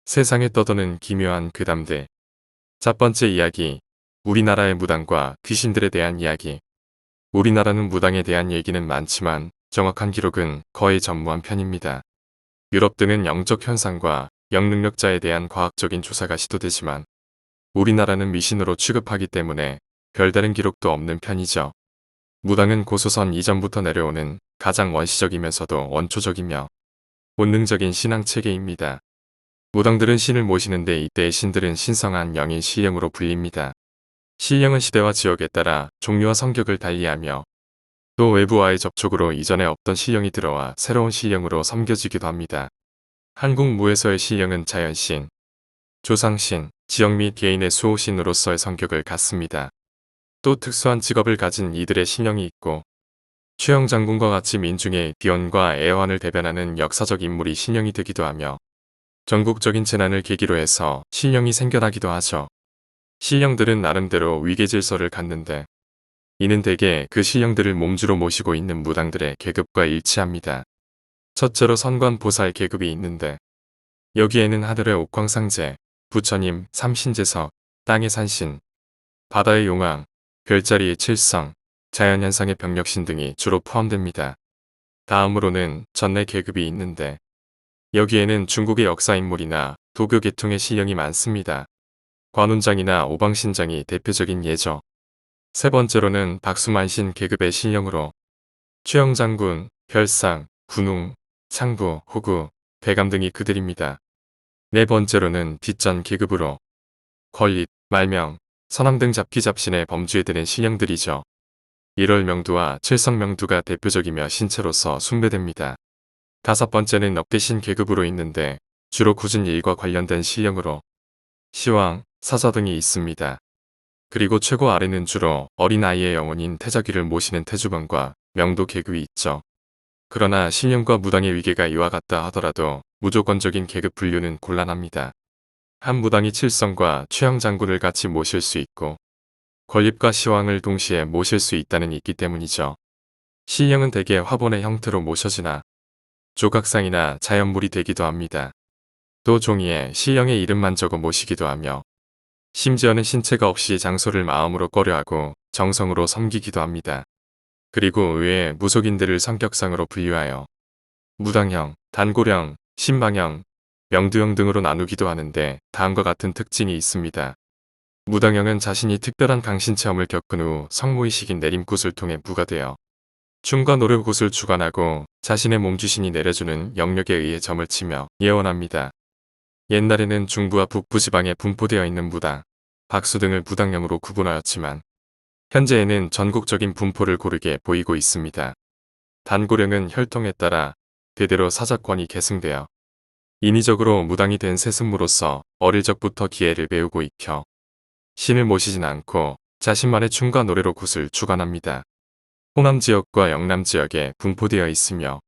세상에 떠도는 기묘한 괴담들. 첫 번째 이야기. 우리나라의 무당과 귀신들에 대한 이야기. 우리나라는 무당에 대한 얘기는 많지만 정확한 기록은 거의 전무한 편입니다. 유럽 등은 영적 현상과 영능력자에 대한 과학적인 조사가 시도되지만 우리나라는 미신으로 취급하기 때문에 별다른 기록도 없는 편이죠. 무당은 고조선 이전부터 내려오는 가장 원시적이면서도 원초적이며 본능적인 신앙 체계입니다. 무당들은 신을 모시는데 이때의 신들은 신성한 영인 시령으로 불립니다. 시령은 시대와 지역에 따라 종류와 성격을 달리하며 또 외부와의 접촉으로 이전에 없던 시령이 들어와 새로운 시령으로 섬겨지기도 합니다. 한국 무에서의 시령은 자연신, 조상신, 지역 및 개인의 수호신으로서의 성격을 갖습니다. 또 특수한 직업을 가진 이들의 신령이 있고 최영장군과 같이 민중의 비언과 애환을 대변하는 역사적 인물이 신령이 되기도 하며 전국적인 재난을 계기로 해서 신령이 생겨나기도 하죠. 신령들은 나름대로 위계질서를 갖는데 이는 대개 그 신령들을 몸주로 모시고 있는 무당들의 계급과 일치합니다. 첫째로 선관보살 계급이 있는데 여기에는 하늘의 옥황상제, 부처님, 삼신제석, 땅의 산신, 바다의 용왕, 별자리의 칠성, 자연현상의 병력신 등이 주로 포함됩니다. 다음으로는 전내 계급이 있는데 여기에는 중국의 역사인물이나 도교 계통의 신령이 많습니다. 관운장이나 오방신장이 대표적인 예죠. 세 번째로는 박수만신 계급의 신령으로 최영장군, 별상, 군웅, 창부, 호구, 배감 등이 그들입니다. 네 번째로는 뒷전 계급으로 권립, 말명, 선암 등 잡기잡신의 범주에 드는 신령들이죠. 일월명두와 칠성명두가 대표적이며 신체로서 숭배됩니다. 다섯 번째는 억대신 계급으로 있는데 주로 굳은 일과 관련된 신령으로 시왕, 사자 등이 있습니다. 그리고 최고 아래는 주로 어린아이의 영혼인 태자귀를 모시는 태주번과 명도 계급이 있죠. 그러나 신령과 무당의 위계가 이와 같다 하더라도 무조건적인 계급 분류는 곤란합니다. 한 무당이 칠성과 최영장군을 같이 모실 수 있고 권립과 시왕을 동시에 모실 수 있다는 있기 때문이죠. 신령은 대개 화본의 형태로 모셔지나 조각상이나 자연물이 되기도 합니다. 또 종이에 신령의 이름만 적어 모시기도 하며 심지어는 신체가 없이 장소를 마음으로 꺼려하고 정성으로 섬기기도 합니다. 그리고 의외의 무속인들을 성격상으로 분류하여 무당형, 단골형, 신방형, 명두형 등으로 나누기도 하는데 다음과 같은 특징이 있습니다. 무당형은 자신이 특별한 강신체험을 겪은 후 성모의식인 내림굿을 통해 부가되어 춤과 노래굿을 주관하고 자신의 몸주신이 내려주는 영역에 의해 점을 치며 예언합니다. 옛날에는 중부와 북부 지방에 분포되어 있는 무당, 박수 등을 무당형으로 구분하였지만 현재에는 전국적인 분포를 고르게 보이고 있습니다. 단골형은 혈통에 따라 대대로 사작권이 계승되어 인위적으로 무당이 된 세습무로서 어릴 적부터 기회를 배우고 익혀 신을 모시진 않고 자신만의 춤과 노래로 굿을 주관합니다. 호남 지역과 영남 지역에 분포되어 있으며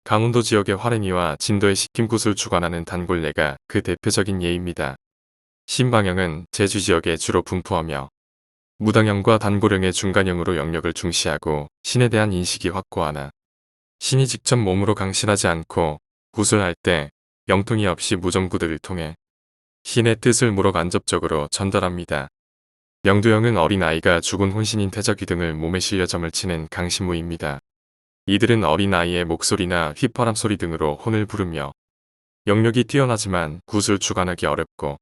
강원도 지역의 화랭이와 진도의 식김굿을 주관하는 단골례가 그 대표적인 예입니다. 신방형은 제주 지역에 주로 분포하며 무당형과 단골형의 중간형으로 영역을 중시하고 신에 대한 인식이 확고하나 신이 직접 몸으로 강신하지 않고 굿을 할 때 영통이 없이 무정구들을 통해 신의 뜻을 물어 간접적으로 전달합니다. 명두형은 어린아이가 죽은 혼신인 태자귀 등을 몸에 실려 점을 치는 강신무입니다. 이들은 어린아이의 목소리나 휘파람 소리 등으로 혼을 부르며 영역이 뛰어나지만 굿을 주관하기 어렵고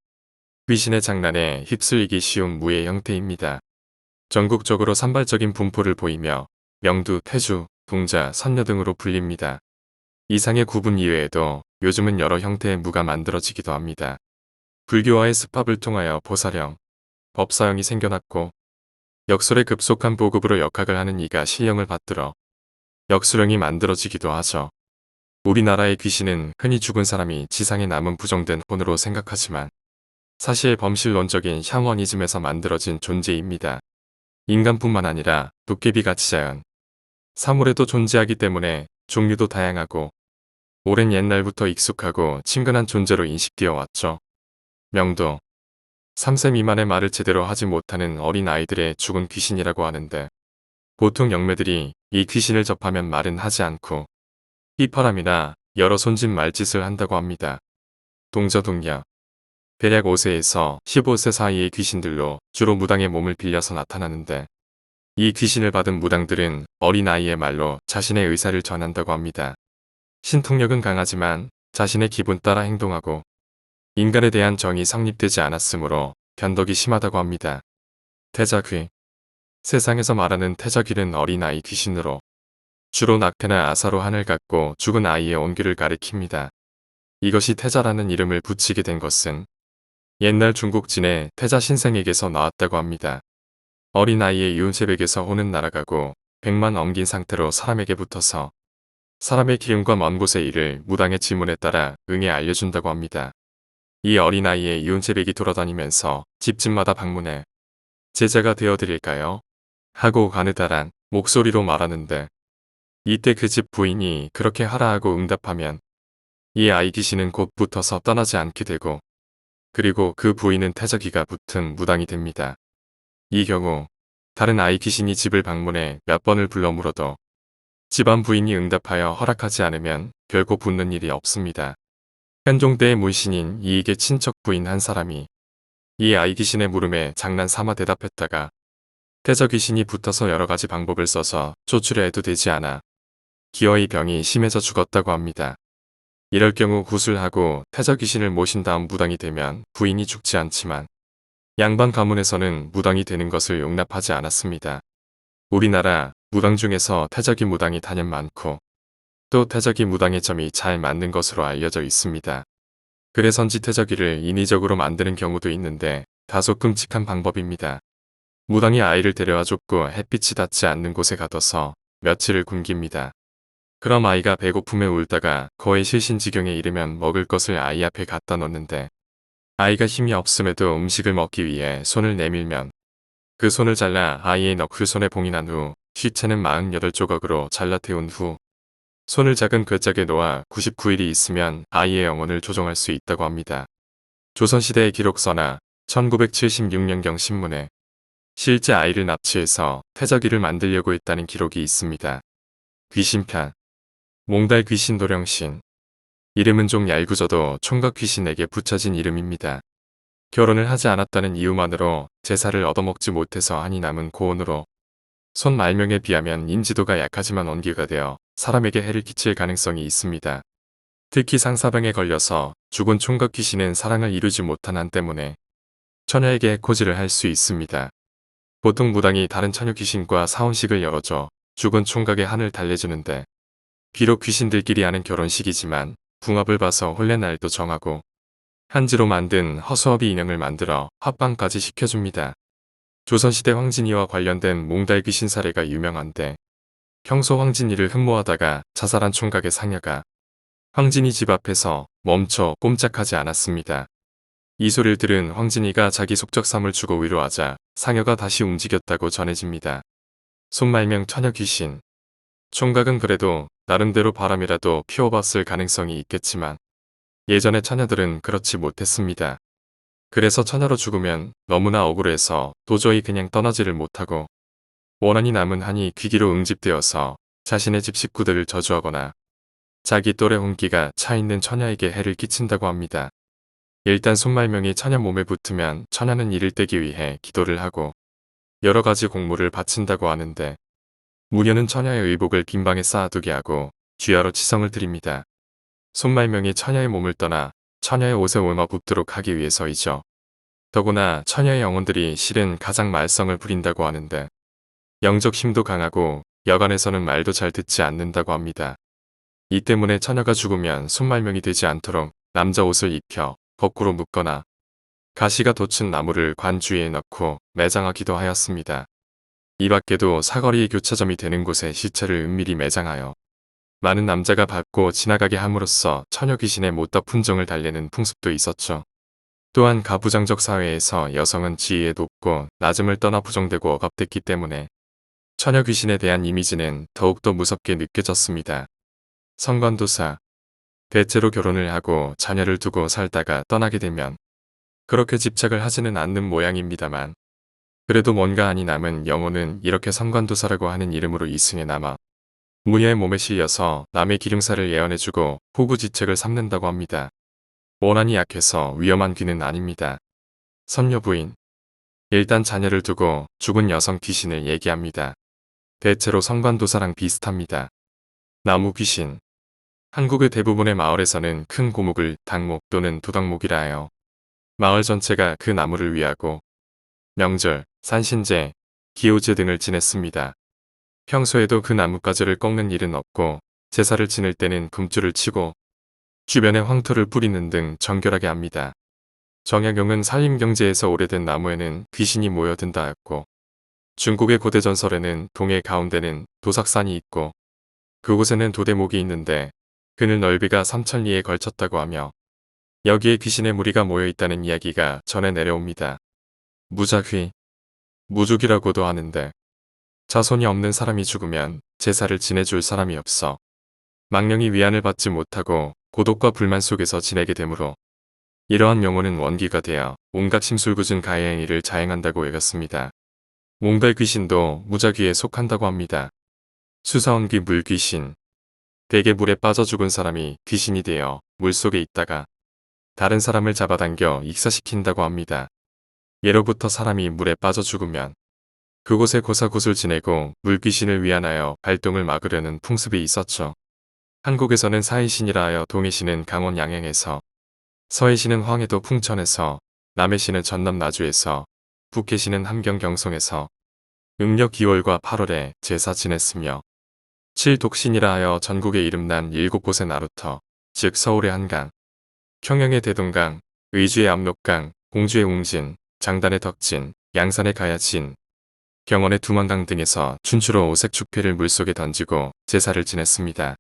귀신의 장난에 휩쓸리기 쉬운 무의 형태입니다. 전국적으로 산발적인 분포를 보이며 명두, 태주, 동자, 선녀 등으로 불립니다. 이상의 구분 이외에도 요즘은 여러 형태의 무가 만들어지기도 합니다. 불교와의 습합을 통하여 보살형, 법사형이 생겨났고 역술의 급속한 보급으로 역학을 하는 이가 신령을 받들어 역술형이 만들어지기도 하죠. 우리나라의 귀신은 흔히 죽은 사람이 지상에 남은 부정된 혼으로 생각하지만 사실 범실론적인 샤머니즘에서 만들어진 존재입니다. 인간뿐만 아니라 도깨비같이 자연, 사물에도 존재하기 때문에 종류도 다양하고 오랜 옛날부터 익숙하고 친근한 존재로 인식되어 왔죠. 명도 3세 미만의 말을 제대로 하지 못하는 어린 아이들의 죽은 귀신이라고 하는데 보통 영매들이 이 귀신을 접하면 말은 하지 않고 휘파람이나 여러 손짓 말짓을 한다고 합니다. 동저동녀 대략 5세에서 15세 사이의 귀신들로 주로 무당의 몸을 빌려서 나타나는데 이 귀신을 받은 무당들은 어린아이의 말로 자신의 의사를 전한다고 합니다. 신통력은 강하지만 자신의 기분 따라 행동하고 인간에 대한 정이 성립되지 않았으므로 변덕이 심하다고 합니다. 태자귀. 세상에서 말하는 태자귀는 어린아이 귀신으로 주로 낙태나 아사로 한을 갖고 죽은 아이의 온귀를 가리킵니다. 이것이 태자라는 이름을 붙이게 된 것은 옛날 중국 진의 태자 신생에게서 나왔다고 합니다. 어린아이의 윤쇠백에서 혼은 날아가고 백만 엉긴 상태로 사람에게 붙어서 사람의 기운과 먼 곳의 일을 무당의 지문에 따라 응해 알려준다고 합니다. 이 어린아이의 윤쇠백이 돌아다니면서 집집마다 방문해 제자가 되어드릴까요? 하고 가느다란 목소리로 말하는데 이때 그 집 부인이 그렇게 하라 하고 응답하면 이 아이 귀신은 곧 붙어서 떠나지 않게 되고 그리고 그 부인은 태자귀가 붙은 무당이 됩니다. 이 경우 다른 아이 귀신이 집을 방문해 몇 번을 불러 물어도 집안 부인이 응답하여 허락하지 않으면 결코 붙는 일이 없습니다. 현종 때의 문신인 이익의 친척 부인 한 사람이 이 아이 귀신의 물음에 장난삼아 대답했다가 태자 귀신이 붙어서 여러 가지 방법을 써서 쫓으려 해도 되지 않아 기어이 병이 심해져 죽었다고 합니다. 이럴 경우 구술하고 태자 귀신을 모신 다음 무당이 되면 부인이 죽지 않지만 양반 가문에서는 무당이 되는 것을 용납하지 않았습니다. 우리나라 무당 중에서 태자귀 무당이 단연 많고 또 태자귀 무당의 점이 잘 맞는 것으로 알려져 있습니다. 그래서인지 태자귀를 인위적으로 만드는 경우도 있는데 다소 끔찍한 방법입니다. 무당이 아이를 데려와 줬고 햇빛이 닿지 않는 곳에 가둬서 며칠을 굶깁니다. 그럼 아이가 배고픔에 울다가 거의 실신지경에 이르면 먹을 것을 아이 앞에 갖다 놓는데 아이가 힘이 없음에도 음식을 먹기 위해 손을 내밀면 그 손을 잘라 아이의 너클 손에 봉인한 후 시체는 48조각으로 잘라 태운 후 손을 작은 괴짝에 놓아 99일이 있으면 아이의 영혼을 조종할 수 있다고 합니다. 조선시대의 기록서나 1976년경 신문에 실제 아이를 납치해서 태자귀를 만들려고 했다는 기록이 있습니다. 귀신편. 몽달 귀신 도령신. 이름은 좀 얄궂어도 총각 귀신에게 붙여진 이름입니다. 결혼을 하지 않았다는 이유만으로 제사를 얻어먹지 못해서 한이 남은 고혼으로 손 말명에 비하면 인지도가 약하지만 온기가 되어 사람에게 해를 끼칠 가능성이 있습니다. 특히 상사병에 걸려서 죽은 총각 귀신은 사랑을 이루지 못한 한 때문에 처녀에게 해코지를 할 수 있습니다. 보통 무당이 다른 처녀 귀신과 사혼식을 열어줘 죽은 총각의 한을 달래주는데 비록 귀신들끼리 하는 결혼식이지만 궁합을 봐서 혼례 날도 정하고 한지로 만든 허수아비 인형을 만들어 합방까지 시켜줍니다. 조선시대 황진이와 관련된 몽달 귀신 사례가 유명한데 평소 황진이를 흠모하다가 자살한 총각의 상여가 황진이 집 앞에서 멈춰 꼼짝하지 않았습니다. 이 소리를 들은 황진이가 자기 속적삼을 주고 위로하자 상여가 다시 움직였다고 전해집니다. 손말명 처녀 귀신. 총각은 그래도 나름대로 바람이라도 피워봤을 가능성이 있겠지만 예전의 처녀들은 그렇지 못했습니다. 그래서 처녀로 죽으면 너무나 억울해서 도저히 그냥 떠나지를 못하고 원한이 남은 한이 귀기로 응집되어서 자신의 집 식구들을 저주하거나 자기 또래 혼기가 차있는 처녀에게 해를 끼친다고 합니다. 일단 손말명이 처녀 몸에 붙으면 처녀는 이를 떼기 위해 기도를 하고 여러 가지 공물을 바친다고 하는데 무녀는 처녀의 의복을 빈방에 쌓아두게 하고 쥐하로 치성을 드립니다. 손말명이 처녀의 몸을 떠나 처녀의 옷에 옮아 붙도록 하기 위해서이죠. 더구나 처녀의 영혼들이 실은 가장 말썽을 부린다고 하는데 영적 힘도 강하고 여간에서는 말도 잘 듣지 않는다고 합니다. 이 때문에 처녀가 죽으면 손말명이 되지 않도록 남자 옷을 입혀 거꾸로 묶거나 가시가 돋친 나무를 관 주위에 넣고 매장하기도 하였습니다. 이 밖에도 사거리의 교차점이 되는 곳에 시체를 은밀히 매장하여 많은 남자가 밟고 지나가게 함으로써 처녀 귀신의 못다 품종을 달래는 풍습도 있었죠. 또한 가부장적 사회에서 여성은 지위에 높고 낮음을 떠나 부정되고 억압됐기 때문에 처녀 귀신에 대한 이미지는 더욱더 무섭게 느껴졌습니다. 성관도사. 대체로 결혼을 하고 자녀를 두고 살다가 떠나게 되면 그렇게 집착을 하지는 않는 모양입니다만 그래도 뭔가 안이 남은 영혼은 이렇게 성관도사라고 하는 이름으로 이승에 남아 무녀의 몸에 실려서 남의 기륭사를 예언해주고 호구지책을 삼는다고 합니다. 원한이 약해서 위험한 귀는 아닙니다. 선녀 부인. 일단 자녀를 두고 죽은 여성 귀신을 얘기합니다. 대체로 성관도사랑 비슷합니다. 나무 귀신. 한국의 대부분의 마을에서는 큰 고목을 당목 또는 도당목이라 해요. 마을 전체가 그 나무를 위하고 명절, 산신제, 기호제 등을 지냈습니다. 평소에도 그 나뭇가지를 꺾는 일은 없고 제사를 지낼 때는 금줄을 치고 주변에 황토를 뿌리는 등 정결하게 합니다. 정약용은 산림경제에서 오래된 나무에는 귀신이 모여든다 하였고 중국의 고대 전설에는 동해 가운데는 도삭산이 있고 그곳에는 도대목이 있는데 그늘 넓이가 3,000리에 걸쳤다고 하며 여기에 귀신의 무리가 모여 있다는 이야기가 전해 내려옵니다. 무작위, 무족이라고도 하는데 자손이 없는 사람이 죽으면 제사를 지내줄 사람이 없어 망령이 위안을 받지 못하고 고독과 불만 속에서 지내게 되므로 이러한 명호는 원기가 되어 온갖 심술궂은 가해 행위를 자행한다고 여겼습니다. 몽벨 귀신도 무작위에 속한다고 합니다. 수사원귀 물귀신. 대개 물에 빠져 죽은 사람이 귀신이 되어 물속에 있다가 다른 사람을 잡아당겨 익사시킨다고 합니다. 예로부터 사람이 물에 빠져 죽으면 그곳에 고사굿을 지내고 물귀신을 위안하여 발동을 막으려는 풍습이 있었죠. 한국에서는 사해신이라 하여 동해시는 강원 양양에서, 서해시는 황해도 풍천에서, 남해시는 전남 나주에서, 북해시는 함경 경성에서 음력 2월과 8월에 제사 지냈으며 칠독신이라 하여 전국에 이름난 7곳의 나루터, 즉 서울의 한강, 평양의 대동강, 의주의 압록강, 공주의 웅진, 장단의 덕진, 양산의 가야진, 경원의 두만강 등에서 춘추로 오색 축필을 물속에 던지고 제사를 지냈습니다.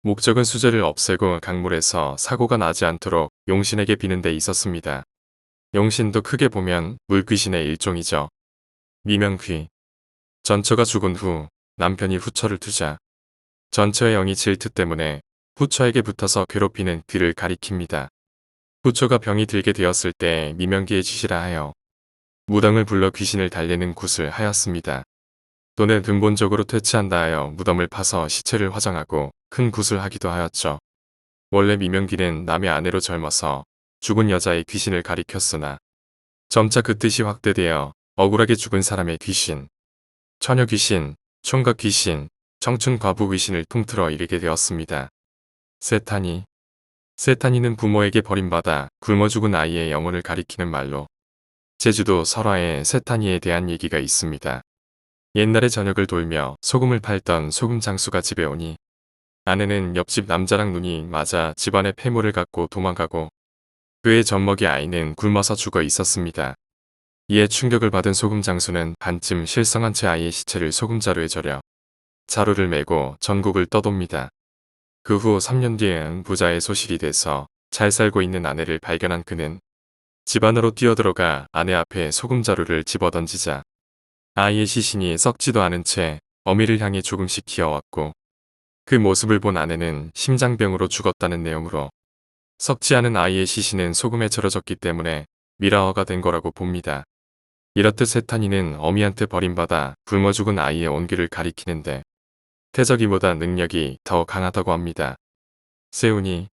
목적은 수재를 없애고 강물에서 사고가 나지 않도록 용신에게 비는 데 있었습니다. 용신도 크게 보면 물귀신의 일종이죠. 미명귀. 전처가 죽은 후 남편이 후처를 두자 전처의 영이 질투 때문에 후처에게 붙어서 괴롭히는 귀를 가리킵니다. 후처가 병이 들게 되었을 때 미명귀의 짓이라 하여 무당을 불러 귀신을 달래는 굿을 하였습니다. 또는 근본적으로 퇴치한다 하여 무덤을 파서 시체를 화장하고 큰 굿을 하기도 하였죠. 원래 미명귀는 남의 아내로 젊어서 죽은 여자의 귀신을 가리켰으나 점차 그 뜻이 확대되어 억울하게 죽은 사람의 귀신, 처녀 귀신, 총각 귀신, 청춘 과부 귀신을 통틀어 이르게 되었습니다. 세타니. 세타니는 부모에게 버림받아 굶어 죽은 아이의 영혼을 가리키는 말로 제주도 설화에 세타니에 대한 얘기가 있습니다. 옛날에 저녁을 돌며 소금을 팔던 소금 장수가 집에 오니 아내는 옆집 남자랑 눈이 맞아 집안의 폐물을 갖고 도망가고 그의 젖먹이 아이는 굶어서 죽어 있었습니다. 이에 충격을 받은 소금 장수는 반쯤 실성한 채 아이의 시체를 소금자루에 절여 자루를 메고 전국을 떠돕니다. 그 후 3년 뒤엔 부자의 소실이 돼서 잘 살고 있는 아내를 발견한 그는 집 안으로 뛰어들어가 아내 앞에 소금자루를 집어던지자 아이의 시신이 썩지도 않은 채 어미를 향해 조금씩 기어왔고 그 모습을 본 아내는 심장병으로 죽었다는 내용으로 썩지 않은 아이의 시신은 소금에 절여졌기 때문에 미라어가 된 거라고 봅니다. 이렇듯 세타니는 어미한테 버림받아 굶어 죽은 아이의 온기를 가리키는데 태적이보다 능력이 더 강하다고 합니다. 세운이.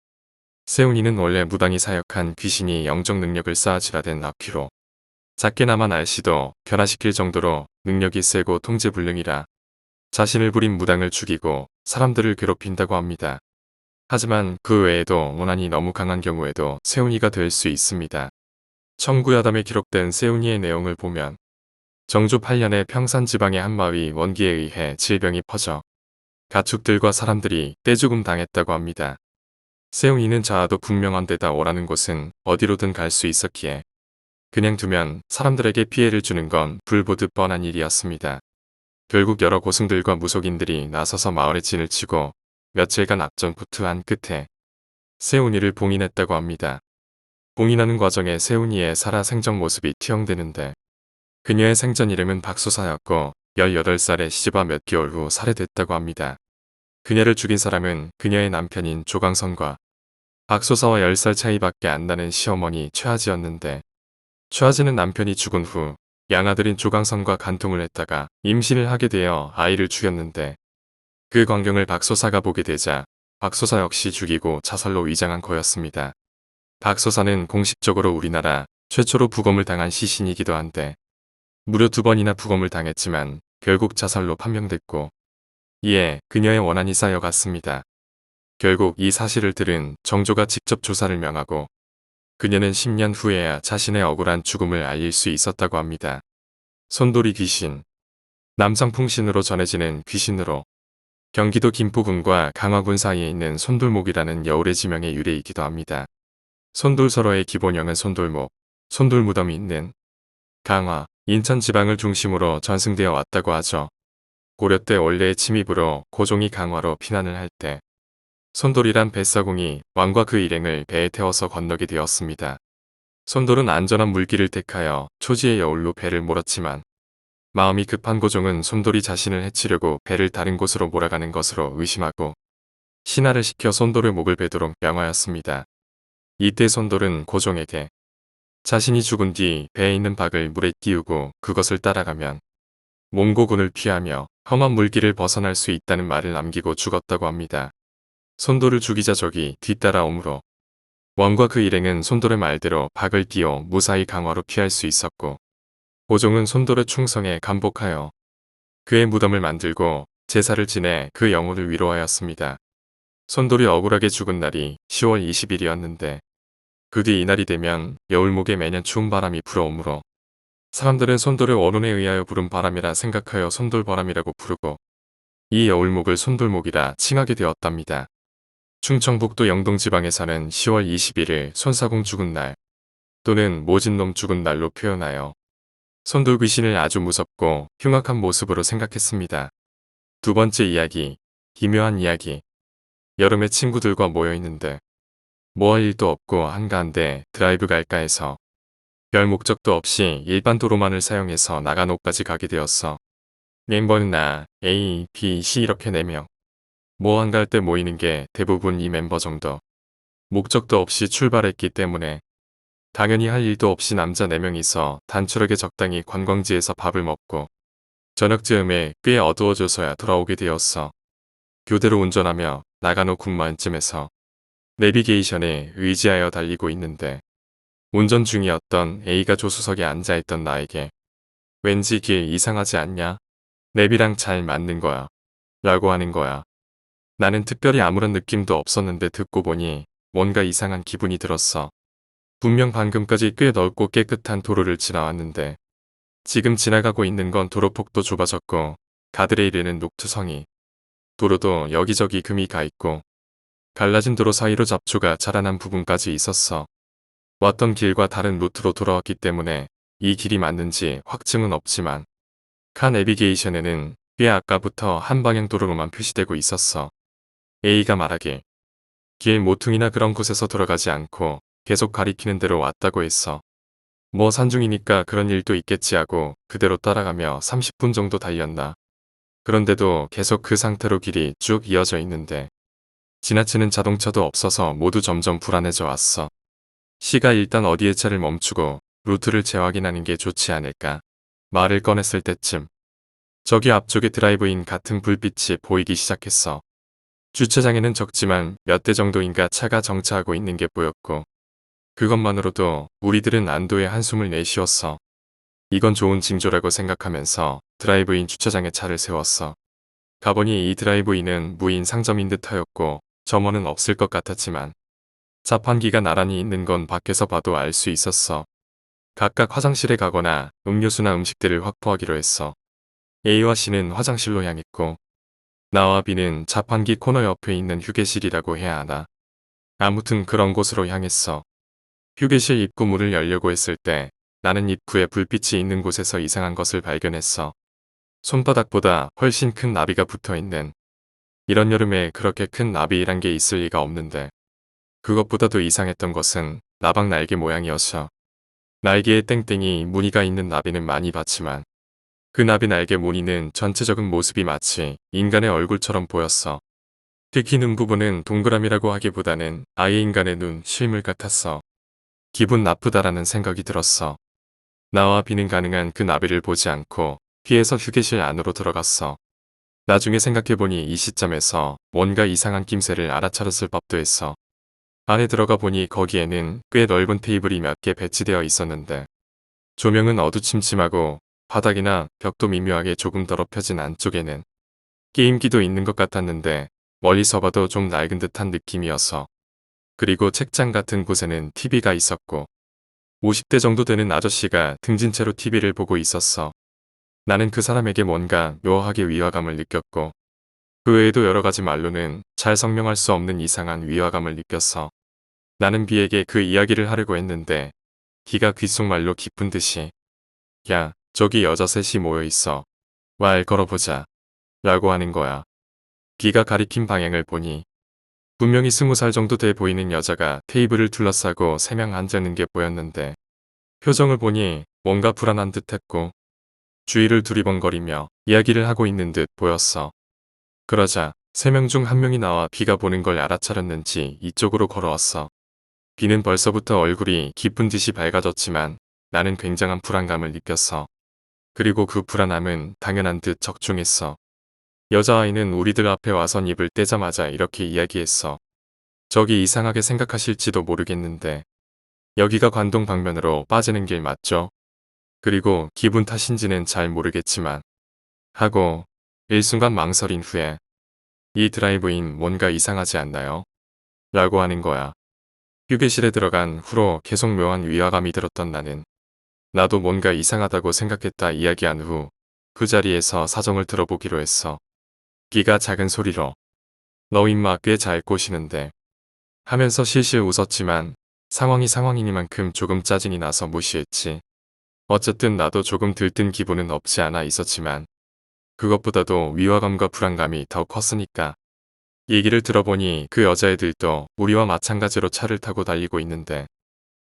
세운이는 원래 무당이 사역한 귀신이 영적 능력을 쌓아지라된 악귀로 작게나마 날씨도 변화시킬 정도로 능력이 세고 통제불능이라 자신을 부린 무당을 죽이고 사람들을 괴롭힌다고 합니다. 하지만 그 외에도 원한이 너무 강한 경우에도 세운이가 될 수 있습니다. 청구야담에 기록된 세운이의 내용을 보면 정조 8년에 평산 지방의 한 마위 원기에 의해 질병이 퍼져 가축들과 사람들이 떼죽음 당했다고 합니다. 세운이는 자아도 분명한 데다 오라는 곳은 어디로든 갈 수 있었기에 그냥 두면 사람들에게 피해를 주는 건 불보듯 뻔한 일이었습니다. 결국 여러 고승들과 무속인들이 나서서 마을에 진을 치고 며칠간 악전후투한 끝에 세운이를 봉인했다고 합니다. 봉인하는 과정에 세운이의 살아 생전 모습이 투영되는데 그녀의 생전 이름은 박소사였고 18살에 시집와 몇 개월 후 살해됐다고 합니다. 그녀를 죽인 사람은 그녀의 남편인 조광선과 박소사와 10살 차이밖에 안 나는 시어머니 최하지였는데 최하지는 남편이 죽은 후 양아들인 조광선과 간통을 했다가 임신을 하게 되어 아이를 죽였는데 그 광경을 박소사가 보게 되자 박소사 역시 죽이고 자살로 위장한 거였습니다. 박소사는 공식적으로 우리나라 최초로 부검을 당한 시신이기도 한데 무려 2번이나 부검을 당했지만 결국 자살로 판명됐고 이에 그녀의 원한이 쌓여갔습니다. 결국 이 사실을 들은 정조가 직접 조사를 명하고 그녀는 10년 후에야 자신의 억울한 죽음을 알릴 수 있었다고 합니다. 손돌이 귀신. 남성풍신으로 전해지는 귀신으로 경기도 김포군과 강화군 사이에 있는 손돌목이라는 여울의 지명의 유래이기도 합니다. 손돌서로의 기본형은 손돌목, 손돌무덤이 있는 강화, 인천 지방을 중심으로 전승되어 왔다고 하죠. 고려 때 원래의 침입으로 고종이 강화로 피난을 할 때 손돌이란 뱃사공이 왕과 그 일행을 배에 태워서 건너게 되었습니다. 손돌은 안전한 물길을 택하여 초지의 여울로 배를 몰았지만 마음이 급한 고종은 손돌이 자신을 해치려고 배를 다른 곳으로 몰아가는 것으로 의심하고 신하를 시켜 손돌의 목을 베도록 명하였습니다. 이때 손돌은 고종에게 자신이 죽은 뒤 배에 있는 박을 물에 띄우고 그것을 따라가면 몽고군을 피하며 험한 물길을 벗어날 수 있다는 말을 남기고 죽었다고 합니다. 손돌을 죽이자 적이 뒤따라오므로 왕과 그 일행은 손돌의 말대로 박을 띄워 무사히 강화로 피할 수 있었고 고종은 손돌의 충성에 감복하여 그의 무덤을 만들고 제사를 지내 그 영혼을 위로하였습니다. 손돌이 억울하게 죽은 날이 10월 20일이었는데 그 뒤 이날이 되면 여울목에 매년 추운 바람이 불어오므로 사람들은 손돌을 어른에 의하여 부른 바람이라 생각하여 손돌바람이라고 부르고 이 여울목을 손돌목이라 칭하게 되었답니다. 충청북도 영동지방에서는 10월 21일 손사공 죽은 날 또는 모진놈 죽은 날로 표현하여 손돌 귀신을 아주 무섭고 흉악한 모습으로 생각했습니다. 두 번째 이야기, 기묘한 이야기. 여름에 친구들과 모여있는데 뭐 할 일도 없고 한가한데 드라이브 갈까 해서 별 목적도 없이 일반 도로만을 사용해서 나가노까지 가게 되었어. 멤버는 나, A, B, C 이렇게 4명. 뭐 한가할 때 모이는 게 대부분 이 멤버 정도. 목적도 없이 출발했기 때문에 당연히 할 일도 없이 남자 4명이서 단촐하게 적당히 관광지에서 밥을 먹고 저녁쯤에 꽤 어두워져서야 돌아오게 되었어. 교대로 운전하며 나가노 군마은쯤에서 내비게이션에 의지하여 달리고 있는데 운전 중이었던 A가 조수석에 앉아있던 나에게 왠지 길 이상하지 않냐? 내비랑 잘 맞는 거야. 라고 하는 거야. 나는 특별히 아무런 느낌도 없었는데 듣고 보니 뭔가 이상한 기분이 들었어. 분명 방금까지 꽤 넓고 깨끗한 도로를 지나왔는데 지금 지나가고 있는 건 도로폭도 좁아졌고 가드레일에는 녹투성이 도로도 여기저기 금이 가 있고 갈라진 도로 사이로 잡초가 자라난 부분까지 있었어. 왔던 길과 다른 루트로 돌아왔기 때문에 이 길이 맞는지 확증은 없지만 카 내비게이션에는 꽤 아까부터 한 방향 도로로만 표시되고 있었어. A가 말하길 길 모퉁이나 그런 곳에서 돌아가지 않고 계속 가리키는 대로 왔다고 했어. 뭐 산중이니까 그런 일도 있겠지 하고 그대로 따라가며 30분 정도 달렸나. 그런데도 계속 그 상태로 길이 쭉 이어져 있는데 지나치는 자동차도 없어서 모두 점점 불안해져 왔어. C가 일단 어디에 차를 멈추고 루트를 재확인하는 게 좋지 않을까. 말을 꺼냈을 때쯤 저기 앞쪽에 드라이브인 같은 불빛이 보이기 시작했어. 주차장에는 적지만 몇 대 정도인가 차가 정차하고 있는 게 보였고 그것만으로도 우리들은 안도의 한숨을 내쉬었어. 이건 좋은 징조라고 생각하면서 드라이브인 주차장에 차를 세웠어. 가보니 이 드라이브인은 무인 상점인 듯 하였고 점원은 없을 것 같았지만 자판기가 나란히 있는 건 밖에서 봐도 알 수 있었어. 각각 화장실에 가거나 음료수나 음식들을 확보하기로 했어. A와 C는 화장실로 향했고 나와 B는 자판기 코너 옆에 있는 휴게실이라고 해야 하나. 아무튼 그런 곳으로 향했어. 휴게실 입구 문을 열려고 했을 때 나는 입구에 불빛이 있는 곳에서 이상한 것을 발견했어. 손바닥보다 훨씬 큰 나비가 붙어있는. 이런 여름에 그렇게 큰 나비란 게 있을 리가 없는데 그것보다도 이상했던 것은 나방 날개 모양이었어. 날개에 땡땡이 무늬가 있는 나비는 많이 봤지만 그 나비 날개 무늬는 전체적인 모습이 마치 인간의 얼굴처럼 보였어. 특히 눈 부분은 동그라미라고 하기보다는 아예 인간의 눈, 실물 같았어. 기분 나쁘다라는 생각이 들었어. 나와 B는 가능한 그 나비를 보지 않고 피해서 휴게실 안으로 들어갔어. 나중에 생각해보니 이 시점에서 뭔가 이상한 낌새를 알아차렸을 법도 했어. 안에 들어가 보니 거기에는 꽤 넓은 테이블이 몇 개 배치되어 있었는데 조명은 어두침침하고 바닥이나 벽도 미묘하게 조금 더럽혀진 안쪽에는 게임기도 있는 것 같았는데 멀리서 봐도 좀 낡은 듯한 느낌이었어. 그리고 책장 같은 곳에는 TV가 있었고 50대 정도 되는 아저씨가 등진 채로 TV를 보고 있었어. 나는 그 사람에게 뭔가 묘하게 위화감을 느꼈고 그 외에도 여러 가지 말로는 잘 설명할 수 없는 이상한 위화감을 느꼈어. 나는 비에게 그 이야기를 하려고 했는데 비가 귓속말로 깊은 듯이 야, 저기 여자 셋이 모여 있어. 말 걸어보자. 라고 하는 거야. 비가 가리킨 방향을 보니 분명히 20살 정도 돼 보이는 여자가 테이블을 둘러싸고 3명 앉아있는 게 보였는데 표정을 보니 뭔가 불안한 듯 했고 주위를 두리번거리며 이야기를 하고 있는 듯 보였어. 그러자 3명 중 1명이 나와 비가 보는 걸 알아차렸는지 이쪽으로 걸어왔어. 비는 벌써부터 얼굴이 깊은 듯이 밝아졌지만 나는 굉장한 불안감을 느꼈어. 그리고 그 불안함은 당연한 듯 적중했어. 여자아이는 우리들 앞에 와선 입을 떼자마자 이렇게 이야기했어. 저기 이상하게 생각하실지도 모르겠는데 여기가 관동 방면으로 빠지는 길 맞죠? 그리고 기분 탓인지는 잘 모르겠지만 하고 일순간 망설인 후에 이 드라이브인 뭔가 이상하지 않나요? 라고 하는 거야. 휴게실에 들어간 후로 계속 묘한 위화감이 들었던 나는 나도 뭔가 이상하다고 생각했다 이야기한 후 그 자리에서 사정을 들어보기로 했어. 비가 작은 소리로 너 임마 꽤 잘 꼬시는데 하면서 실실 웃었지만 상황이 상황이니만큼 조금 짜증이 나서 무시했지. 어쨌든 나도 조금 들뜬 기분은 없지 않아 있었지만 그것보다도 위화감과 불안감이 더 컸으니까. 얘기를 들어보니 그 여자애들도 우리와 마찬가지로 차를 타고 달리고 있는데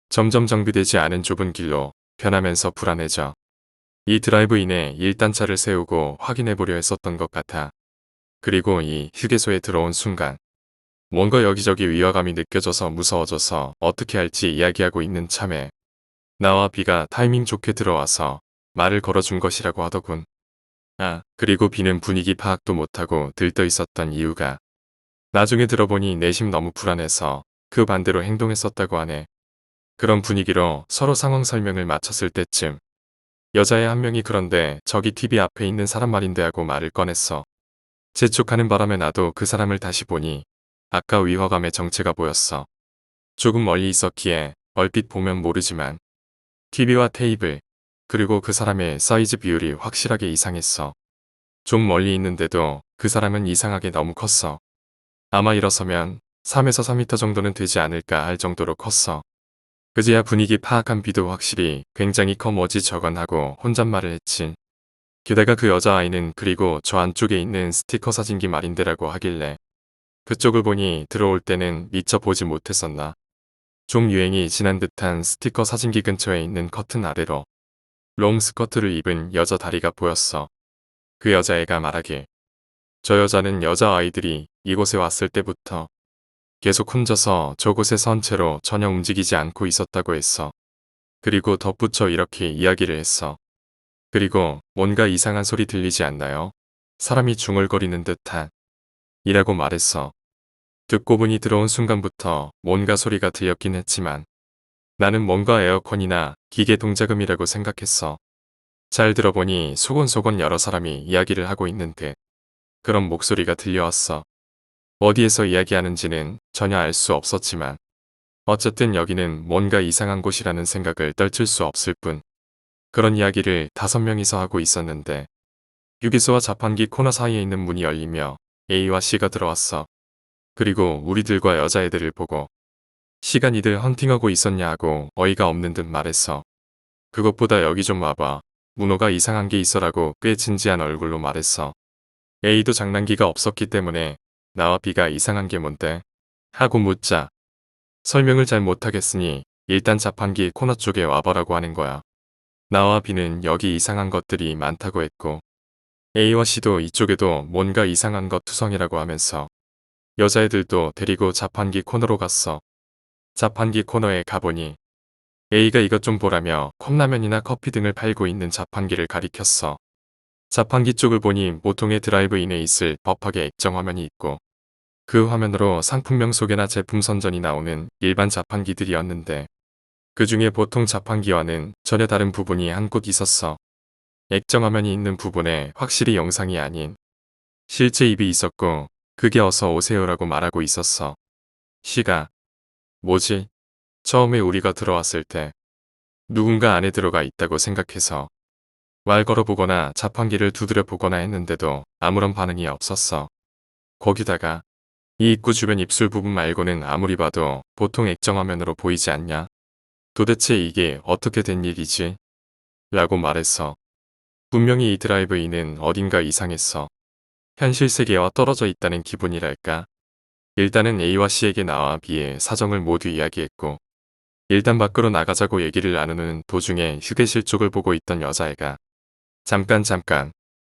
점점 정비되지 않은 좁은 길로 변하면서 불안해져. 이 드라이브인에 일단 차를 세우고 확인해보려 했었던 것 같아. 그리고 이 휴게소에 들어온 순간 뭔가 여기저기 위화감이 느껴져서 무서워져서 어떻게 할지 이야기하고 있는 참에 나와 비가 타이밍 좋게 들어와서 말을 걸어준 것이라고 하더군. 아, 그리고 비는 분위기 파악도 못하고 들떠 있었던 이유가 나중에 들어보니 내심 너무 불안해서 그 반대로 행동했었다고 하네. 그런 분위기로 서로 상황 설명을 마쳤을 때쯤 여자애 한 명이 그런데 저기 TV 앞에 있는 사람 말인데 하고 말을 꺼냈어. 재촉하는 바람에 나도 그 사람을 다시 보니 아까 위화감의 정체가 보였어. 조금 멀리 있었기에 얼핏 보면 모르지만 TV와 테이블 그리고 그 사람의 사이즈 비율이 확실하게 이상했어. 좀 멀리 있는데도 그 사람은 이상하게 너무 컸어. 아마 일어서면 3에서 4m 정도는 되지 않을까 할 정도로 컸어. 그제야 분위기 파악한 비도 확실히 굉장히 커 뭐지 저건 하고 혼잣말을 했지. 게다가 그 여자아이는 그리고 저 안쪽에 있는 스티커 사진기 말인데라고 하길래 그쪽을 보니 들어올 때는 미처 보지 못했었나. 좀 유행이 지난 듯한 스티커 사진기 근처에 있는 커튼 아래로 롱 스커트를 입은 여자 다리가 보였어. 그 여자애가 말하길 저 여자는 여자아이들이 이곳에 왔을 때부터 계속 혼자서 저곳에 선 채로 전혀 움직이지 않고 있었다고 했어. 그리고 덧붙여 이렇게 이야기를 했어. 그리고 뭔가 이상한 소리 들리지 않나요? 사람이 중얼거리는 듯한 이라고 말했어. 듣고 보니 들어온 순간부터 뭔가 소리가 들렸긴 했지만 나는 뭔가 에어컨이나 기계 동작음이라고 생각했어. 잘 들어보니 소곤소곤 여러 사람이 이야기를 하고 있는 듯 그런 목소리가 들려왔어. 어디에서 이야기하는지는 전혀 알 수 없었지만 어쨌든 여기는 뭔가 이상한 곳이라는 생각을 떨칠 수 없을 뿐 그런 이야기를 5명이서 하고 있었는데 휴게소와 자판기 코너 사이에 있는 문이 열리며 A와 C가 들어왔어. 그리고 우리들과 여자애들을 보고 시간이들 헌팅하고 있었냐 하고 어이가 없는 듯 말했어. 그것보다 여기 좀 와봐. 문호가 이상한 게 있어라고 꽤 진지한 얼굴로 말했어. A도 장난기가 없었기 때문에 나와 B가 이상한 게 뭔데? 하고 묻자. 설명을 잘 못하겠으니 일단 자판기 코너 쪽에 와보라고 하는 거야. 나와 B는 여기 이상한 것들이 많다고 했고 A와 C도 이쪽에도 뭔가 이상한 것 투성이라고 하면서 여자애들도 데리고 자판기 코너로 갔어. 자판기 코너에 가보니 A가 이것 좀 보라며 컵라면이나 커피 등을 팔고 있는 자판기를 가리켰어. 자판기 쪽을 보니 보통의 드라이브인에 있을 법하게 액정 화면이 있고 그 화면으로 상품명 소개나 제품 선전이 나오는 일반 자판기들이었는데 그 중에 보통 자판기와는 전혀 다른 부분이 한 곳 있었어. 액정 화면이 있는 부분에 확실히 영상이 아닌 실제 입이 있었고 그게 어서 오세요라고 말하고 있었어. 시가 뭐지? 처음에 우리가 들어왔을 때 누군가 안에 들어가 있다고 생각해서 말 걸어보거나 자판기를 두드려 보거나 했는데도 아무런 반응이 없었어. 거기다가 이 입구 주변 입술 부분 말고는 아무리 봐도 보통 액정 화면으로 보이지 않냐? 도대체 이게 어떻게 된 일이지? 라고 말했어. 분명히 이 드라이브인은 어딘가 이상했어. 현실 세계와 떨어져 있다는 기분이랄까? 일단은 A와 C에게 나와 B의 사정을 모두 이야기했고 일단 밖으로 나가자고 얘기를 나누는 도중에 휴게실 쪽을 보고 있던 여자애가 잠깐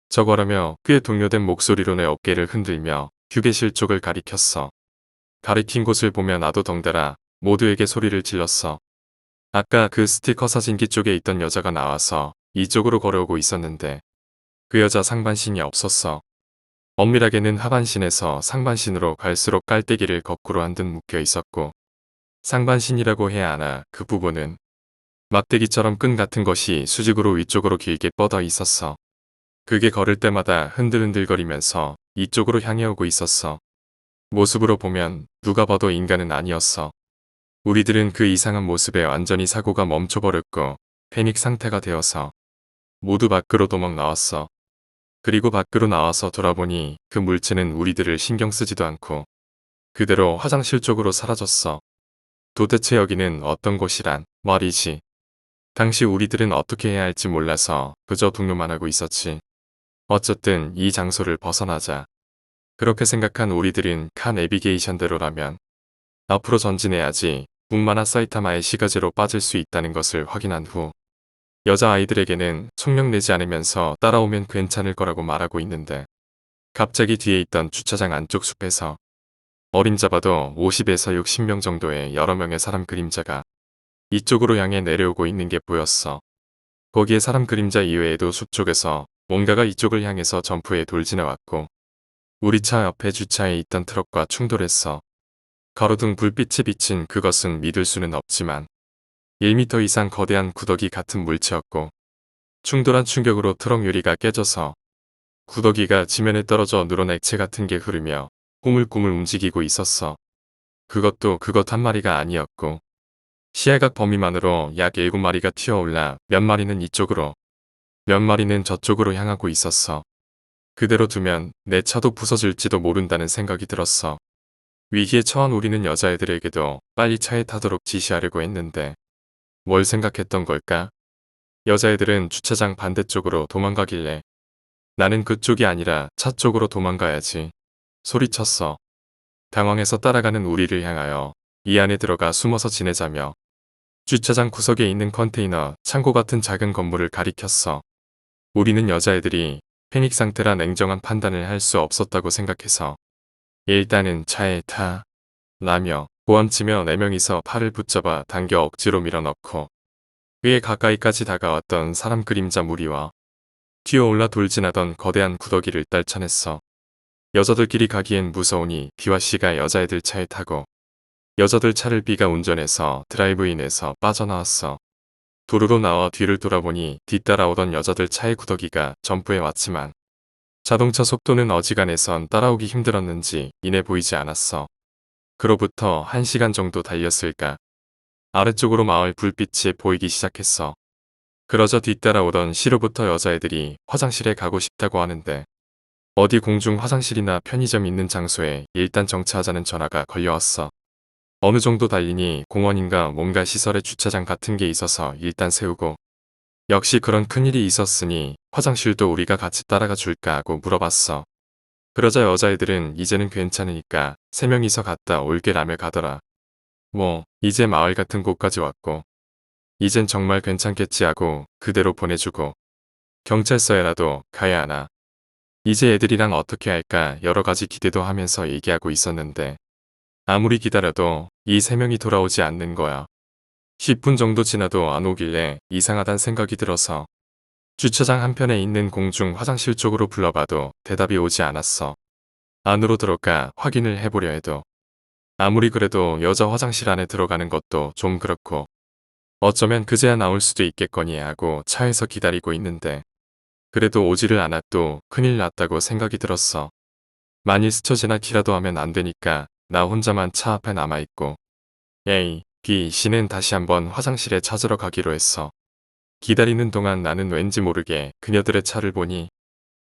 저거라며 꽤 동요된 목소리로 내 어깨를 흔들며 휴게실 쪽을 가리켰어. 가리킨 곳을 보며 나도 덩달아 모두에게 소리를 질렀어. 아까 그 스티커 사진기 쪽에 있던 여자가 나와서 이쪽으로 걸어오고 있었는데 그 여자 상반신이 없었어. 엄밀하게는 하반신에서 상반신으로 갈수록 깔때기를 거꾸로 한 듯 묶여 있었고 상반신이라고 해야 하나 그 부분은 막대기처럼 끈 같은 것이 수직으로 위쪽으로 길게 뻗어 있었어. 그게 걸을 때마다 흔들흔들거리면서 이쪽으로 향해 오고 있었어. 모습으로 보면 누가 봐도 인간은 아니었어. 우리들은 그 이상한 모습에 완전히 사고가 멈춰버렸고 패닉 상태가 되어서 모두 밖으로 도망 나왔어. 그리고 밖으로 나와서 돌아보니 그 물체는 우리들을 신경 쓰지도 않고 그대로 화장실 쪽으로 사라졌어. 도대체 여기는 어떤 곳이란 말이지. 당시 우리들은 어떻게 해야 할지 몰라서 그저 동요만 하고 있었지. 어쨌든 이 장소를 벗어나자. 그렇게 생각한 우리들은 칸 내비게이션대로라면 앞으로 전진해야지 문마나 사이타마의 시가제로 빠질 수 있다는 것을 확인한 후 여자아이들에게는 속력 내지 않으면서 따라오면 괜찮을 거라고 말하고 있는데 갑자기 뒤에 있던 주차장 안쪽 숲에서 어림잡아도 50에서 60명 정도의 여러 명의 사람 그림자가 이쪽으로 향해 내려오고 있는 게 보였어. 거기에 사람 그림자 이외에도 숲 쪽에서 뭔가가 이쪽을 향해서 점프해 돌지나왔고 우리 차 옆에 주차해 있던 트럭과 충돌했어. 가로등 불빛이 비친 그것은 믿을 수는 없지만 1m 이상 거대한 구더기 같은 물체였고 충돌한 충격으로 트럭 유리가 깨져서 구더기가 지면에 떨어져 누런 액체 같은 게 흐르며 꾸물꾸물 움직이고 있었어. 그것도 그것 한 마리가 아니었고 시야각 범위만으로 약 7마리가 튀어올라 몇 마리는 이쪽으로 몇 마리는 저쪽으로 향하고 있었어. 그대로 두면 내 차도 부서질지도 모른다는 생각이 들었어. 위기에 처한 우리는 여자애들에게도 빨리 차에 타도록 지시하려고 했는데 뭘 생각했던 걸까? 여자애들은 주차장 반대쪽으로 도망가길래 나는 그쪽이 아니라 차 쪽으로 도망가야지. 소리쳤어. 당황해서 따라가는 우리를 향하여 이 안에 들어가 숨어서 지내자며 주차장 구석에 있는 컨테이너 창고 같은 작은 건물을 가리켰어. 우리는 여자애들이 패닉 상태라 냉정한 판단을 할 수 없었다고 생각해서 일단은 차에 타 라며 고함치며 4명이서 팔을 붙잡아 당겨 억지로 밀어넣고 그에 가까이까지 다가왔던 사람 그림자 무리와 튀어올라 돌진하던 거대한 구더기를 떨쳐냈어. 여자들끼리 가기엔 무서우니 B와 C가 여자애들 차에 타고 여자들 차를 B가 운전해서 드라이브인에서 빠져나왔어. 도로로 나와 뒤를 돌아보니 뒤따라오던 여자들 차의 구더기가 점프해 왔지만 자동차 속도는 어지간해선 따라오기 힘들었는지 이내 보이지 않았어. 그로부터 1시간 정도 달렸을까. 아래쪽으로 마을 불빛이 보이기 시작했어. 그러자 뒤따라오던 C로부터 여자애들이 화장실에 가고 싶다고 하는데 어디 공중 화장실이나 편의점 있는 장소에 일단 정차하자는 전화가 걸려왔어. 어느 정도 달리니 공원인가 뭔가 시설의 주차장 같은 게 있어서 일단 세우고 역시 그런 큰일이 있었으니 화장실도 우리가 같이 따라가 줄까 하고 물어봤어. 그러자 여자애들은 이제는 괜찮으니까 3명이서 갔다 올게라며 가더라. 뭐 이제 마을 같은 곳까지 왔고 이젠 정말 괜찮겠지 하고 그대로 보내주고 경찰서에라도 가야 하나. 이제 애들이랑 어떻게 할까 여러 가지 기대도 하면서 얘기하고 있었는데 아무리 기다려도 이 3명이 돌아오지 않는 거야. 10분 정도 지나도 안 오길래 이상하단 생각이 들어서 주차장 한편에 있는 공중 화장실 쪽으로 불러봐도 대답이 오지 않았어. 안으로 들어가 확인을 해보려 해도 아무리 그래도 여자 화장실 안에 들어가는 것도 좀 그렇고 어쩌면 그제야 나올 수도 있겠거니 하고 차에서 기다리고 있는데 그래도 오지를 않아도 큰일 났다고 생각이 들었어. 만일 스쳐 지나기라도 하면 안 되니까 나 혼자만 차 앞에 남아있고 A, B, C는 다시 한번 화장실에 찾으러 가기로 했어. 기다리는 동안 나는 왠지 모르게 그녀들의 차를 보니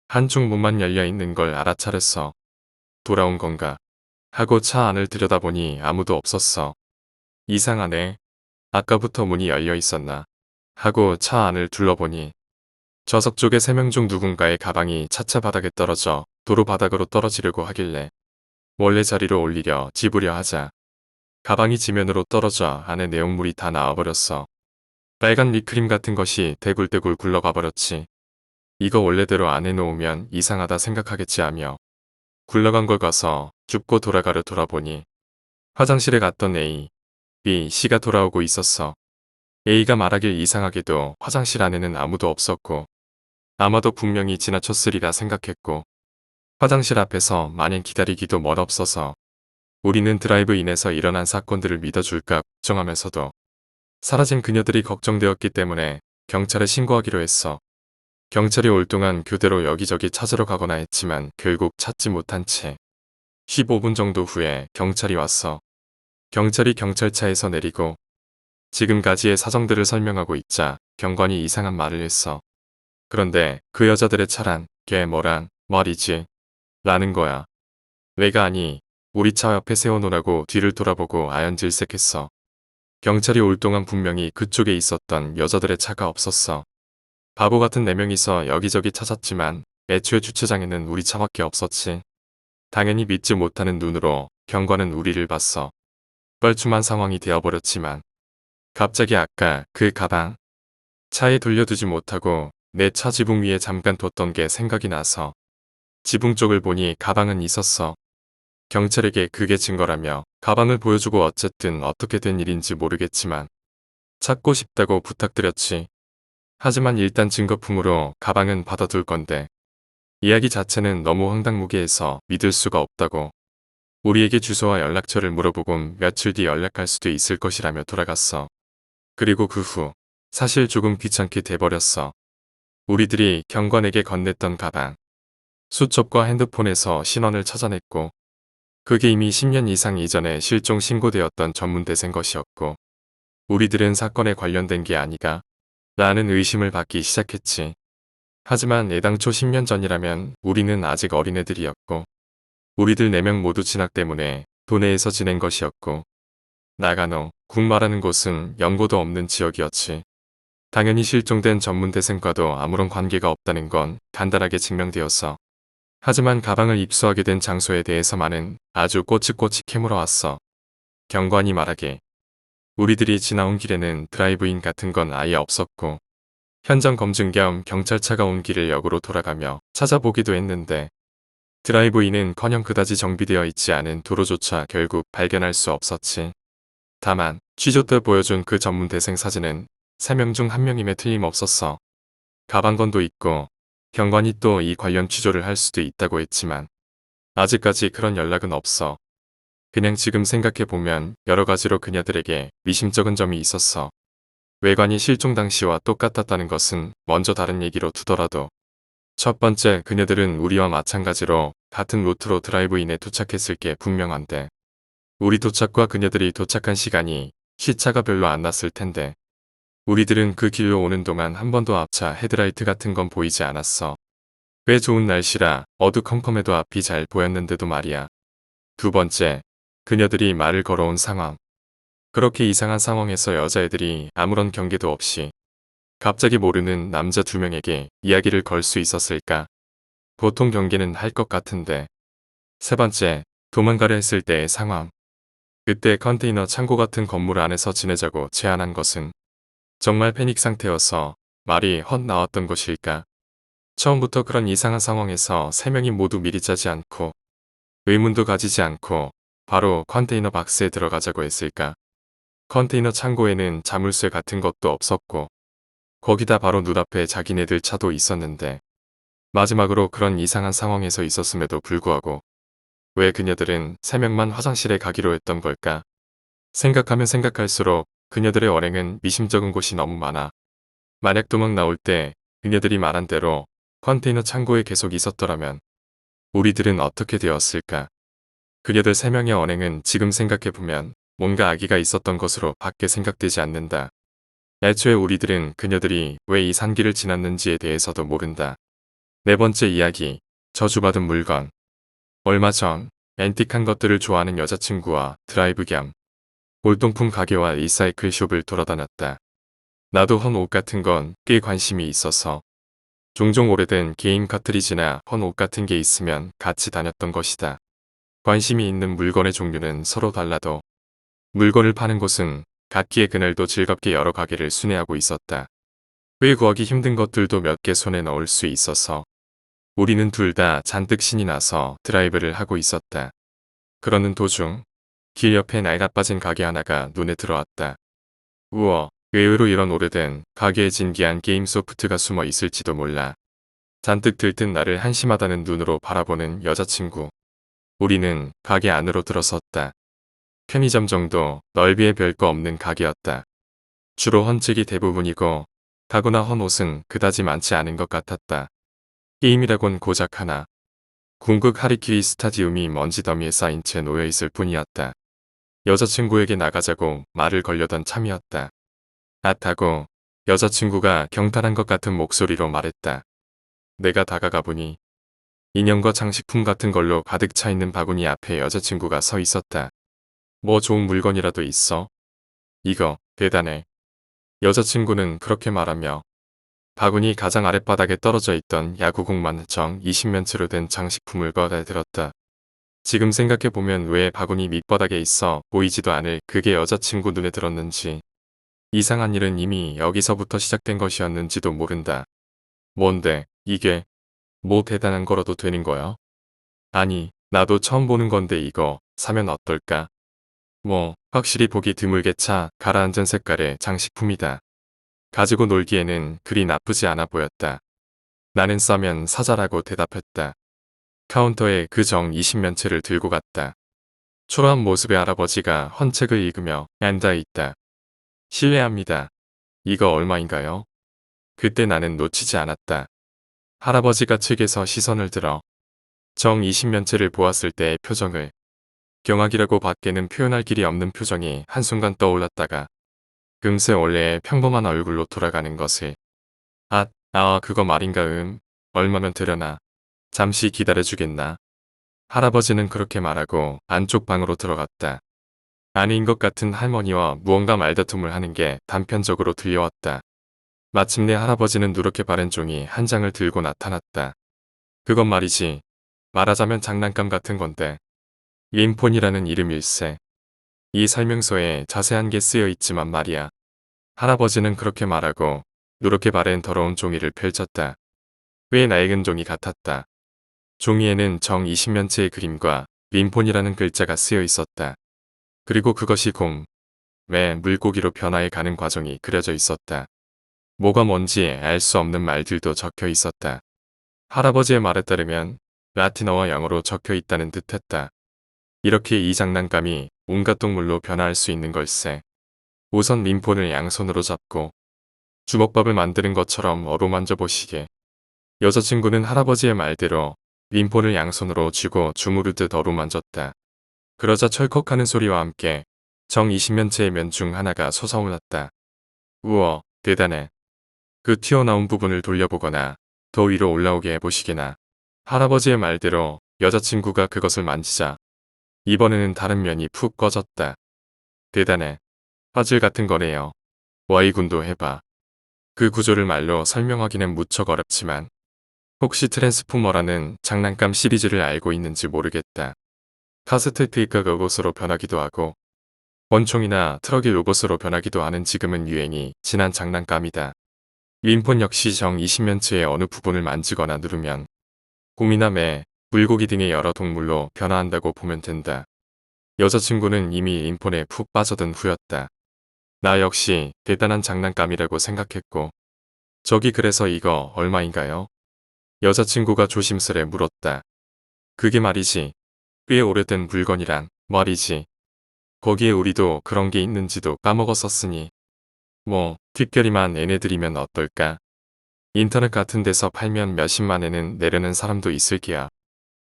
한쪽 문만 열려 있는 걸 알아차렸어. 돌아온 건가 하고 차 안을 들여다보니 아무도 없었어. 이상하네. 아까부터 문이 열려 있었나 하고 차 안을 둘러보니 좌석 쪽에 3명 중 누군가의 가방이 차차 바닥에 떨어져 도로 바닥으로 떨어지려고 하길래 원래 자리로 올리려 집으려 하자 가방이 지면으로 떨어져 안에 내용물이 다 나와버렸어. 빨간 립크림 같은 것이 대굴대굴 굴러가 버렸지. 이거 원래대로 안에 놓으면 이상하다 생각하겠지 하며 굴러간 걸 가서 줍고 돌아가려 돌아보니 화장실에 갔던 A, B, C가 돌아오고 있었어. A가 말하길 이상하게도 화장실 안에는 아무도 없었고 아마도 분명히 지나쳤으리라 생각했고 화장실 앞에서 마냥 기다리기도 멋없어서 우리는 드라이브인에서 일어난 사건들을 믿어줄까 걱정하면서도 사라진 그녀들이 걱정되었기 때문에 경찰에 신고하기로 했어. 경찰이 올 동안 교대로 여기저기 찾으러 가거나 했지만 결국 찾지 못한 채 15분 정도 후에 경찰이 왔어. 경찰이 경찰차에서 내리고 지금까지의 사정들을 설명하고 있자 경관이 이상한 말을 했어. 그런데 그 여자들의 차란 걔 뭐란 말이지 라는 거야. 내가 아니 우리 차 옆에 세워놓으라고 뒤를 돌아보고 아연질색했어. 경찰이 올 동안 분명히 그쪽에 있었던 여자들의 차가 없었어. 바보 같은 4명이서 여기저기 찾았지만 애초에 주차장에는 우리 차밖에 없었지. 당연히 믿지 못하는 눈으로 경관은 우리를 봤어. 뻘쭘한 상황이 되어버렸지만 갑자기 아까 그 가방 차에 돌려두지 못하고 내 차 지붕 위에 잠깐 뒀던 게 생각이 나서 지붕 쪽을 보니 가방은 있었어. 경찰에게 그게 증거라며 가방을 보여주고 어쨌든 어떻게 된 일인지 모르겠지만 찾고 싶다고 부탁드렸지. 하지만 일단 증거품으로 가방은 받아둘 건데 이야기 자체는 너무 황당무계해서 믿을 수가 없다고. 우리에게 주소와 연락처를 물어보곤 며칠 뒤 연락할 수도 있을 것이라며 돌아갔어. 그리고 그 후 사실 조금 귀찮게 돼버렸어. 우리들이 경관에게 건넸던 가방. 수첩과 핸드폰에서 신원을 찾아냈고 그게 이미 10년 이상 이전에 실종 신고되었던 전문대생 것이었고 우리들은 사건에 관련된 게 아니가 라는 의심을 받기 시작했지. 하지만 애당초 10년 전이라면 우리는 아직 어린애들이었고 우리들 4명 모두 진학 때문에 도내에서 지낸 것이었고 나가노, 국 말하는 곳은 연고도 없는 지역이었지. 당연히 실종된 전문대생과도 아무런 관계가 없다는 건 간단하게 증명되었어. 하지만 가방을 입수하게 된 장소에 대해서만은 아주 꼬치꼬치 캐물어왔어. 경관이 말하길 우리들이 지나온 길에는 드라이브인 같은 건 아예 없었고 현장 검증 겸 경찰차가 온 길을 역으로 돌아가며 찾아보기도 했는데 드라이브인은커녕 그다지 정비되어 있지 않은 도로조차 결국 발견할 수 없었지. 다만 취조 때 보여준 그 전문 대생 사진은 3명 중 1명임에 틀림없었어. 가방건도 있고 경관이 또 이 관련 취조를 할 수도 있다고 했지만 아직까지 그런 연락은 없어. 그냥 지금 생각해보면 여러 가지로 그녀들에게 미심쩍은 점이 있었어. 외관이 실종 당시와 똑같았다는 것은 먼저 다른 얘기로 두더라도 첫 번째 그녀들은 우리와 마찬가지로 같은 루트로 드라이브인에 도착했을 게 분명한데 우리 도착과 그녀들이 도착한 시간이 시차가 별로 안 났을 텐데 우리들은 그 길로 오는 동안 한 번도 앞차 헤드라이트 같은 건 보이지 않았어. 꽤 좋은 날씨라 어두컴컴해도 앞이 잘 보였는데도 말이야. 두 번째, 그녀들이 말을 걸어온 상황. 그렇게 이상한 상황에서 여자애들이 아무런 경계도 없이 갑자기 모르는 남자 2명에게 이야기를 걸 수 있었을까? 보통 경계는 할 것 같은데. 세 번째, 도망가려 했을 때의 상황. 그때 컨테이너 창고 같은 건물 안에서 지내자고 제안한 것은 정말 패닉 상태여서 말이 헛나왔던 것일까? 처음부터 그런 이상한 상황에서 3명이 모두 미리 짜지 않고 의문도 가지지 않고 바로 컨테이너 박스에 들어가자고 했을까? 컨테이너 창고에는 자물쇠 같은 것도 없었고 거기다 바로 눈앞에 자기네들 차도 있었는데 마지막으로 그런 이상한 상황에서 있었음에도 불구하고 왜 그녀들은 3명만 화장실에 가기로 했던 걸까? 생각하면 생각할수록 그녀들의 언행은 미심쩍은 곳이 너무 많아. 만약 도망 나올 때 그녀들이 말한 대로 컨테이너 창고에 계속 있었더라면 우리들은 어떻게 되었을까? 그녀들 3명의 언행은 지금 생각해보면 뭔가 악의가 있었던 것으로 밖에 생각되지 않는다. 애초에 우리들은 그녀들이 왜 이 산길을 지났는지에 대해서도 모른다. 네 번째 이야기, 저주받은 물건. 얼마 전 앤틱한 것들을 좋아하는 여자친구와 드라이브 겸 골동품 가게와 리사이클 숍을 돌아다녔다. 나도 헌 옷 같은 건 꽤 관심이 있어서 종종 오래된 게임 카트리지나 헌 옷 같은 게 있으면 같이 다녔던 것이다. 관심이 있는 물건의 종류는 서로 달라도 물건을 파는 곳은 같기에 그날도 즐겁게 여러 가게를 순회하고 있었다. 꽤 구하기 힘든 것들도 몇 개 손에 넣을 수 있어서 우리는 둘 다 잔뜩 신이 나서 드라이브를 하고 있었다. 그러는 도중 길 옆에 낡아빠진 가게 하나가 눈에 들어왔다. 우와, 의외로 이런 오래된 가게에 진기한 게임 소프트가 숨어 있을지도 몰라. 잔뜩 들뜬 나를 한심하다는 눈으로 바라보는 여자친구. 우리는 가게 안으로 들어섰다. 편의점 정도 넓이에 별거 없는 가게였다. 주로 헌책이 대부분이고 가구나 헌옷은 그다지 많지 않은 것 같았다. 게임이라곤 고작 하나. 궁극 하리키리 스타디움이 먼지 더미에 쌓인 채 놓여있을 뿐이었다. 여자친구에게 나가자고 말을 걸려던 참이었다. 하고 여자친구가 경탄한 것 같은 목소리로 말했다. 내가 다가가 보니 인형과 장식품 같은 걸로 가득 차 있는 바구니 앞에 여자친구가 서 있었다. 뭐 좋은 물건이라도 있어? 이거 대단해. 여자친구는 그렇게 말하며 바구니 가장 아랫바닥에 떨어져 있던 야구공만 정 20면체로 된 장식품을 꺼내들었다. 지금 생각해보면 왜 바구니 밑바닥에 있어 보이지도 않을 그게 여자친구 눈에 들었는지 이상한 일은 이미 여기서부터 시작된 것이었는지도 모른다. 뭔데 이게 뭐 대단한 거라도 되는 거야? 아니 나도 처음 보는 건데 이거 사면 어떨까? 뭐 확실히 보기 드물게 차 가라앉은 색깔의 장식품이다. 가지고 놀기에는 그리 나쁘지 않아 보였다. 나는 싸면 사자라고 대답했다. 카운터에 그 정 20면체를 들고 갔다. 초라한 모습의 할아버지가 헌책을 읽으며 앉아있다. 실례합니다. 이거 얼마인가요? 그때 나는 놓치지 않았다. 할아버지가 책에서 시선을 들어 정 20면체를 보았을 때의 표정을 경악이라고 밖에는 표현할 길이 없는 표정이 한순간 떠올랐다가 금세 원래의 평범한 얼굴로 돌아가는 것을 그거 말인가 얼마면 되려나 잠시 기다려주겠나 할아버지는 그렇게 말하고 안쪽 방으로 들어갔다. 아닌 것 같은 할머니와 무언가 말다툼을 하는 게 단편적으로 들려왔다. 마침내 할아버지는 누렇게 바른 종이 한 장을 들고 나타났다. 그건 말이지. 말하자면 장난감 같은 건데. 림폰이라는 이름일세. 이 설명서에 자세한 게 쓰여 있지만 말이야. 할아버지는 그렇게 말하고 누렇게 바른 더러운 종이를 펼쳤다. 꽤 낡은 종이 같았다. 종이에는 정 20면체의 그림과 림폰이라는 글자가 쓰여 있었다. 그리고 그것이 물고기로 변화해 가는 과정이 그려져 있었다. 뭐가 뭔지 알 수 없는 말들도 적혀 있었다. 할아버지의 말에 따르면 라틴어와 영어로 적혀 있다는 듯했다. 이렇게 이 장난감이 온갖 동물로 변화할 수 있는 걸세. 우선 림폰을 양손으로 잡고 주먹밥을 만드는 것처럼 어루만져 보시게. 여자친구는 할아버지의 말대로 림폰을 양손으로 쥐고 주무르듯 어루만졌다. 그러자 철컥하는 소리와 함께 정 20면체의 면 중 하나가 솟아올랐다. 우와, 대단해. 그 튀어나온 부분을 돌려보거나 더 위로 올라오게 해보시게나. 할아버지의 말대로 여자친구가 그것을 만지자 이번에는 다른 면이 푹 꺼졌다. 대단해. 화질 같은 거네요. Y군도 해봐. 그 구조를 말로 설명하기는 무척 어렵지만 혹시 트랜스포머라는 장난감 시리즈를 알고 있는지 모르겠다. 카스트 테이크가 로봇으로 변하기도 하고 원총이나 트럭이 로봇으로 변하기도 하는 지금은 유행이 지난 장난감이다. 림폰 역시 정 20면체의 어느 부분을 만지거나 누르면 곰이나 매, 물고기 등의 여러 동물로 변화한다고 보면 된다. 여자친구는 이미 림폰에 푹 빠져든 후였다. 나 역시 대단한 장난감이라고 생각했고 저기 그래서 이거 얼마인가요? 여자친구가 조심스레 물었다. 그게 말이지. 꽤 오래된 물건이란 말이지. 거기에 우리도 그런 게 있는지도 까먹었었으니. 뭐 특별히만 애네들이면 어떨까? 인터넷 같은 데서 팔면 몇십만 엔은 내려는 사람도 있을 게야.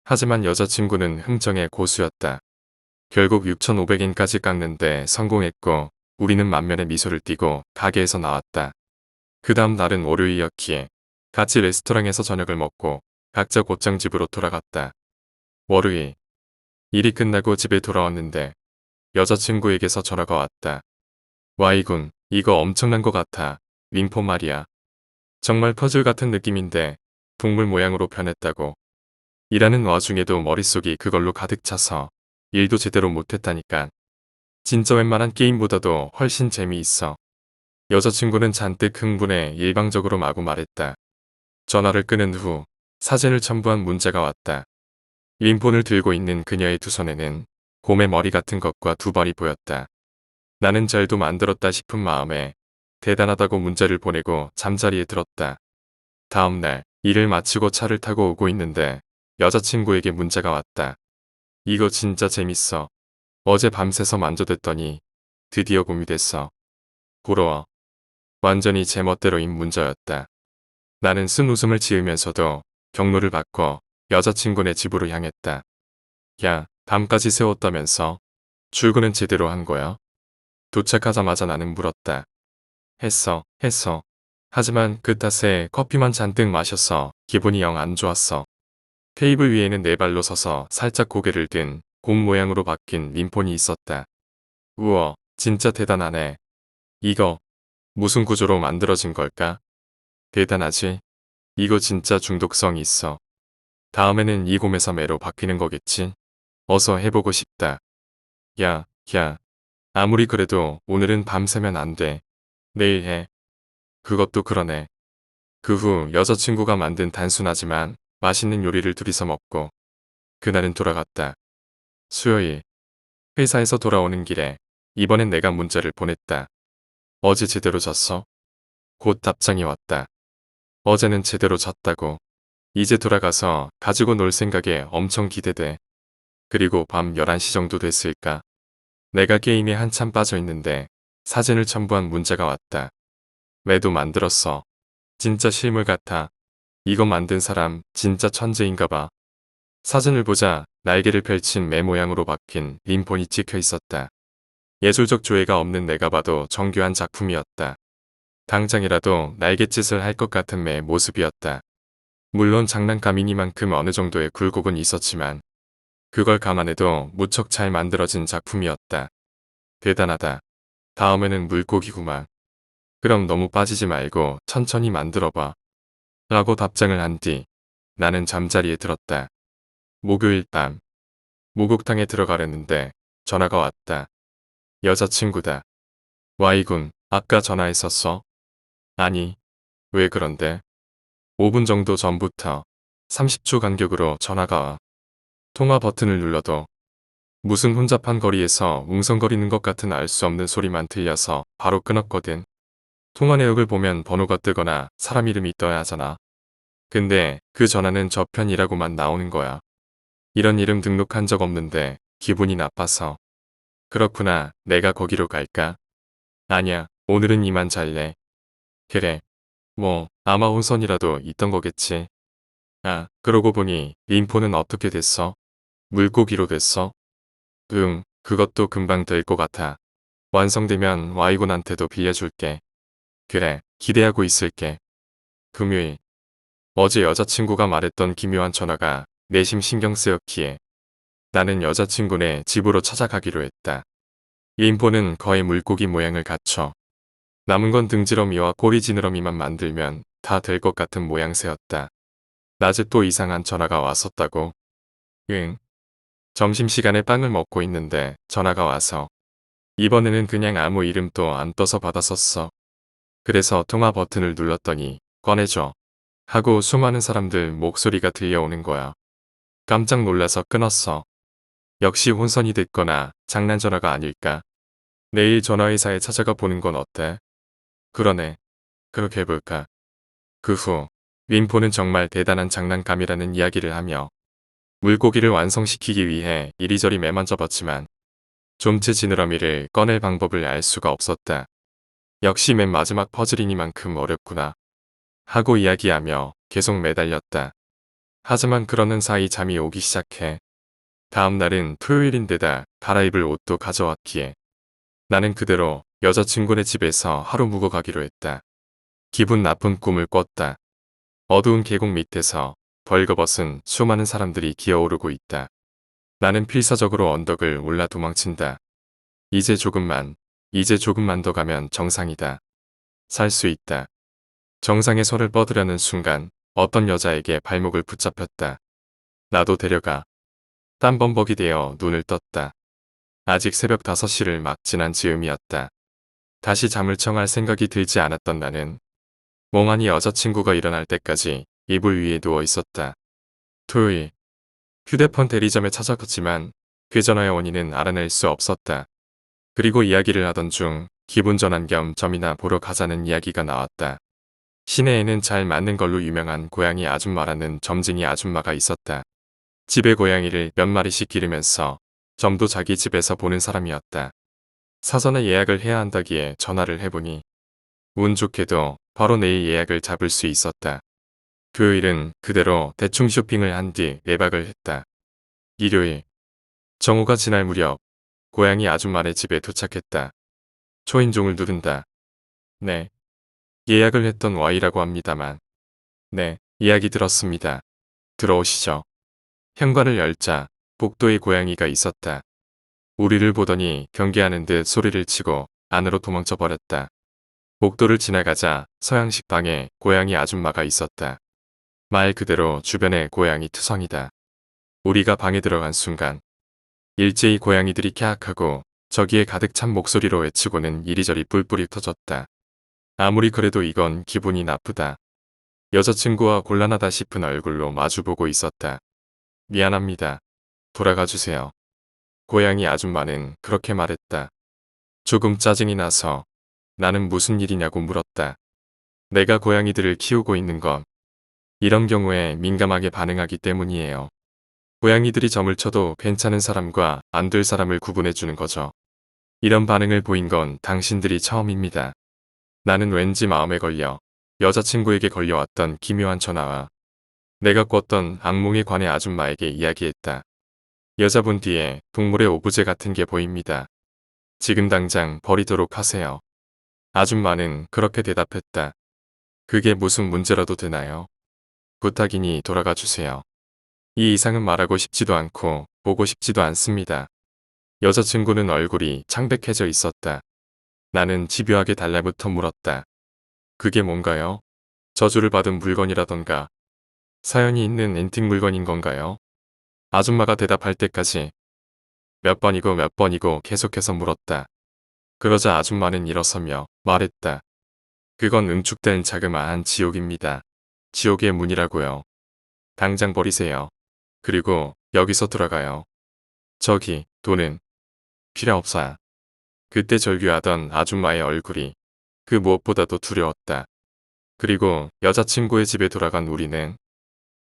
하지만 여자친구는 흥정의 고수였다. 결국 6,500엔까지 깎는데 성공했고 우리는 만면에 미소를 띠고 가게에서 나왔다. 그 다음 날은 월요일이었기에 같이 레스토랑에서 저녁을 먹고 각자 곧장 집으로 돌아갔다. 월요일. 일이 끝나고 집에 돌아왔는데 여자친구에게서 전화가 왔다. 와이군, 이거 엄청난 거 같아. 림포 말이야. 정말 퍼즐 같은 느낌인데 동물 모양으로 변했다고. 일하는 와중에도 머릿속이 그걸로 가득 차서 일도 제대로 못했다니까. 진짜 웬만한 게임보다도 훨씬 재미있어. 여자친구는 잔뜩 흥분해 일방적으로 마구 말했다. 전화를 끊은 후 사진을 첨부한 문자가 왔다. 림폰을 들고 있는 그녀의 두 손에는 곰의 머리 같은 것과 두 발이 보였다. 나는 잘도 만들었다 싶은 마음에 대단하다고 문자를 보내고 잠자리에 들었다. 다음 날 일을 마치고 차를 타고 오고 있는데 여자친구에게 문자가 왔다. 이거 진짜 재밌어. 어제 밤새서 만져댔더니 드디어 곰이 됐어. 부러워. 완전히 제멋대로인 문자였다. 나는 쓴 웃음을 지으면서도 경로를 바꿔 여자친구네 집으로 향했다. 야, 밤까지 세웠다면서? 출근은 제대로 한 거야? 도착하자마자 나는 물었다. 했어. 하지만 그 탓에 커피만 잔뜩 마셔서 기분이 영 안 좋았어. 테이블 위에는 네 발로 서서 살짝 고개를 든 곰 모양으로 바뀐 림폰이 있었다. 우와, 진짜 대단하네. 이거 무슨 구조로 만들어진 걸까? 대단하지? 이거 진짜 중독성 있어. 다음에는 이 곰에서 매로 바뀌는 거겠지? 어서 해보고 싶다. 야, 아무리 그래도 오늘은 밤새면 안 돼. 내일 해. 그것도 그러네. 그 후 여자친구가 만든 단순하지만 맛있는 요리를 둘이서 먹고 그날은 돌아갔다. 수요일. 회사에서 돌아오는 길에 이번엔 내가 문자를 보냈다. 어제 제대로 잤어? 곧 답장이 왔다. 어제는 제대로 잤다고. 이제 돌아가서 가지고 놀 생각에 엄청 기대돼. 그리고 밤 11시 정도 됐을까? 내가 게임에 한참 빠져 있는데 사진을 첨부한 문자가 왔다. 매도 만들었어. 진짜 실물 같아. 이거 만든 사람 진짜 천재인가 봐. 사진을 보자 날개를 펼친 매 모양으로 바뀐 림폰이 찍혀 있었다. 예술적 조예가 없는 내가 봐도 정교한 작품이었다. 당장이라도 날갯짓을 할 것 같은 매 모습이었다. 물론 장난감이니만큼 어느 정도의 굴곡은 있었지만 그걸 감안해도 무척 잘 만들어진 작품이었다. 대단하다. 다음에는 물고기구만. 그럼 너무 빠지지 말고 천천히 만들어봐. 라고 답장을 한 뒤 나는 잠자리에 들었다. 목요일 밤. 목욕탕에 들어가려는데 전화가 왔다. 여자친구다. Y군, 아까 전화했었어? 아니, 왜 그런데? 5분 정도 전부터 30초 간격으로 전화가 와. 통화 버튼을 눌러도 무슨 혼잡한 거리에서 웅성거리는 것 같은 알 수 없는 소리만 들려서 바로 끊었거든. 통화 내역을 보면 번호가 뜨거나 사람 이름이 떠야 하잖아. 근데 그 전화는 저편이라고만 나오는 거야. 이런 이름 등록한 적 없는데 기분이 나빠서. 그렇구나, 내가 거기로 갈까? 아니야, 오늘은 이만 잘래. 그래. 뭐 아마 혼선이라도 있던 거겠지. 아, 그러고 보니 림포는 어떻게 됐어? 물고기로 됐어? 응, 그것도 금방 될 것 같아. 완성되면 Y군한테도 빌려줄게. 그래, 기대하고 있을게. 금요일. 어제 여자친구가 말했던 기묘한 전화가 내심 신경 쓰였기에 나는 여자친구네 집으로 찾아가기로 했다. 림포는 거의 물고기 모양을 갖춰. 남은 건 등지러미와 꼬리 지느러미만 만들면 다 될 것 같은 모양새였다. 낮에 또 이상한 전화가 왔었다고? 응. 점심시간에 빵을 먹고 있는데 전화가 와서 이번에는 그냥 아무 이름도 안 떠서 받았었어. 그래서 통화 버튼을 눌렀더니 꺼내줘 하고 수많은 사람들 목소리가 들려오는 거야. 깜짝 놀라서 끊었어. 역시 혼선이 됐거나 장난 전화가 아닐까. 내일 전화회사에 찾아가 보는 건 어때? 그러네. 그렇게 해볼까. 그 후 윈포는 정말 대단한 장난감이라는 이야기를 하며 물고기를 완성시키기 위해 이리저리 매만져 봤지만 좀채 지느러미를 꺼낼 방법을 알 수가 없었다. 역시 맨 마지막 퍼즐이니만큼 어렵구나 하고 이야기하며 계속 매달렸다. 하지만 그러는 사이 잠이 오기 시작해. 다음 날은 토요일인데다 갈아입을 옷도 가져왔기에 나는 그대로 여자친구네 집에서 하루 묵어 가기로 했다. 기분 나쁜 꿈을 꿨다. 어두운 계곡 밑에서 벌거벗은 수많은 사람들이 기어오르고 있다. 나는 필사적으로 언덕을 올라 도망친다. 이제 조금만 더 가면 정상이다. 살 수 있다. 정상에 손을 뻗으려는 순간 어떤 여자에게 발목을 붙잡혔다. 나도 데려가. 땀범벅이 되어 눈을 떴다. 아직 새벽 5시를 막 지난 즈음이었다. 다시 잠을 청할 생각이 들지 않았던 나는 멍하니 여자친구가 일어날 때까지 이불 위에 누워 있었다. 토요일. 휴대폰 대리점에 찾아갔지만 그 전화의 원인은 알아낼 수 없었다. 그리고 이야기를 하던 중 기분 전환 겸 점이나 보러 가자는 이야기가 나왔다. 시내에는 잘 맞는 걸로 유명한 고양이 아줌마라는 점쟁이 아줌마가 있었다. 집에 고양이를 몇 마리씩 기르면서 점도 자기 집에서 보는 사람이었다. 사전에 예약을 해야 한다기에 전화를 해보니 운 좋게도 바로 내일 예약을 잡을 수 있었다. 토요일은 그대로 대충 쇼핑을 한 뒤 외박을 했다. 일요일. 정오가 지날 무렵 고양이 아줌마네 집에 도착했다. 초인종을 누른다. 네. 예약을 했던 Y라고 합니다만. 네, 이야기 들었습니다. 들어오시죠. 현관을 열자 복도에 고양이가 있었다. 우리를 보더니 경계하는 듯 소리를 치고 안으로 도망쳐 버렸다. 복도를 지나가자 서양식 방에 고양이 아줌마가 있었다. 말 그대로 주변에 고양이 투성이다. 우리가 방에 들어간 순간 일제히 고양이들이 캬악하고 저기에 가득 찬 목소리로 외치고는 이리저리 뿔뿔이 터졌다. 아무리 그래도 이건 기분이 나쁘다. 여자친구와 곤란하다 싶은 얼굴로 마주보고 있었다. 미안합니다. 돌아가 주세요. 고양이 아줌마는 그렇게 말했다. 조금 짜증이 나서 나는 무슨 일이냐고 물었다. 내가 고양이들을 키우고 있는 건 이런 경우에 민감하게 반응하기 때문이에요. 고양이들이 점을 쳐도 괜찮은 사람과 안 될 사람을 구분해 주는 거죠. 이런 반응을 보인 건 당신들이 처음입니다. 나는 왠지 마음에 걸려 여자친구에게 걸려왔던 기묘한 전화와 내가 꿨던 악몽에 관해 아줌마에게 이야기했다. 여자분 뒤에 동물의 오브제 같은 게 보입니다. 지금 당장 버리도록 하세요. 아줌마는 그렇게 대답했다. 그게 무슨 문제라도 되나요? 부탁이니 돌아가 주세요. 이 이상은 말하고 싶지도 않고 보고 싶지도 않습니다. 여자친구는 얼굴이 창백해져 있었다. 나는 집요하게 달라붙어 물었다. 그게 뭔가요? 저주를 받은 물건이라던가 사연이 있는 앤틱 물건인 건가요? 아줌마가 대답할 때까지 몇 번이고 계속해서 물었다. 그러자 아줌마는 일어서며 말했다. 그건 응축된 자그마한 지옥입니다. 지옥의 문이라고요. 당장 버리세요. 그리고 여기서 돌아가요. 저기 돈은 필요 없어요. 그때 절규하던 아줌마의 얼굴이 그 무엇보다도 두려웠다. 그리고 여자친구의 집에 돌아간 우리는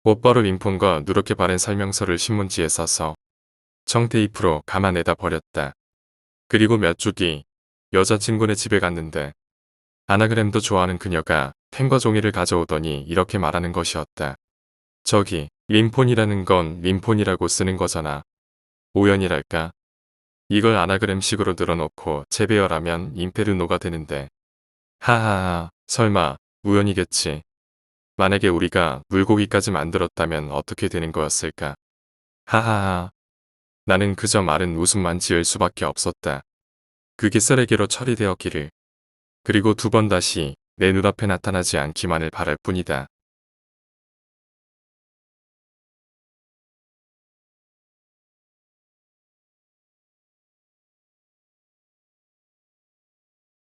곧바로 링폰과 누렇게 바른 설명서를 신문지에 써서 청테이프로 감아내다 버렸다. 그리고 몇 주 뒤 여자친구네 집에 갔는데 아나그램도 좋아하는 그녀가 펜과 종이를 가져오더니 이렇게 말하는 것이었다. 저기 림폰이라는 건 림폰이라고 쓰는 거잖아. 우연이랄까? 이걸 아나그램식으로 늘어놓고 재배열하면 임페르노가 되는데. 하하하, 설마 우연이겠지. 만약에 우리가 물고기까지 만들었다면 어떻게 되는 거였을까? 하하하. 나는 그저 말은 웃음만 지을 수밖에 없었다. 그게 쓰레기로 처리되었기를. 그리고 두 번 다시 내 눈앞에 나타나지 않기만을 바랄 뿐이다.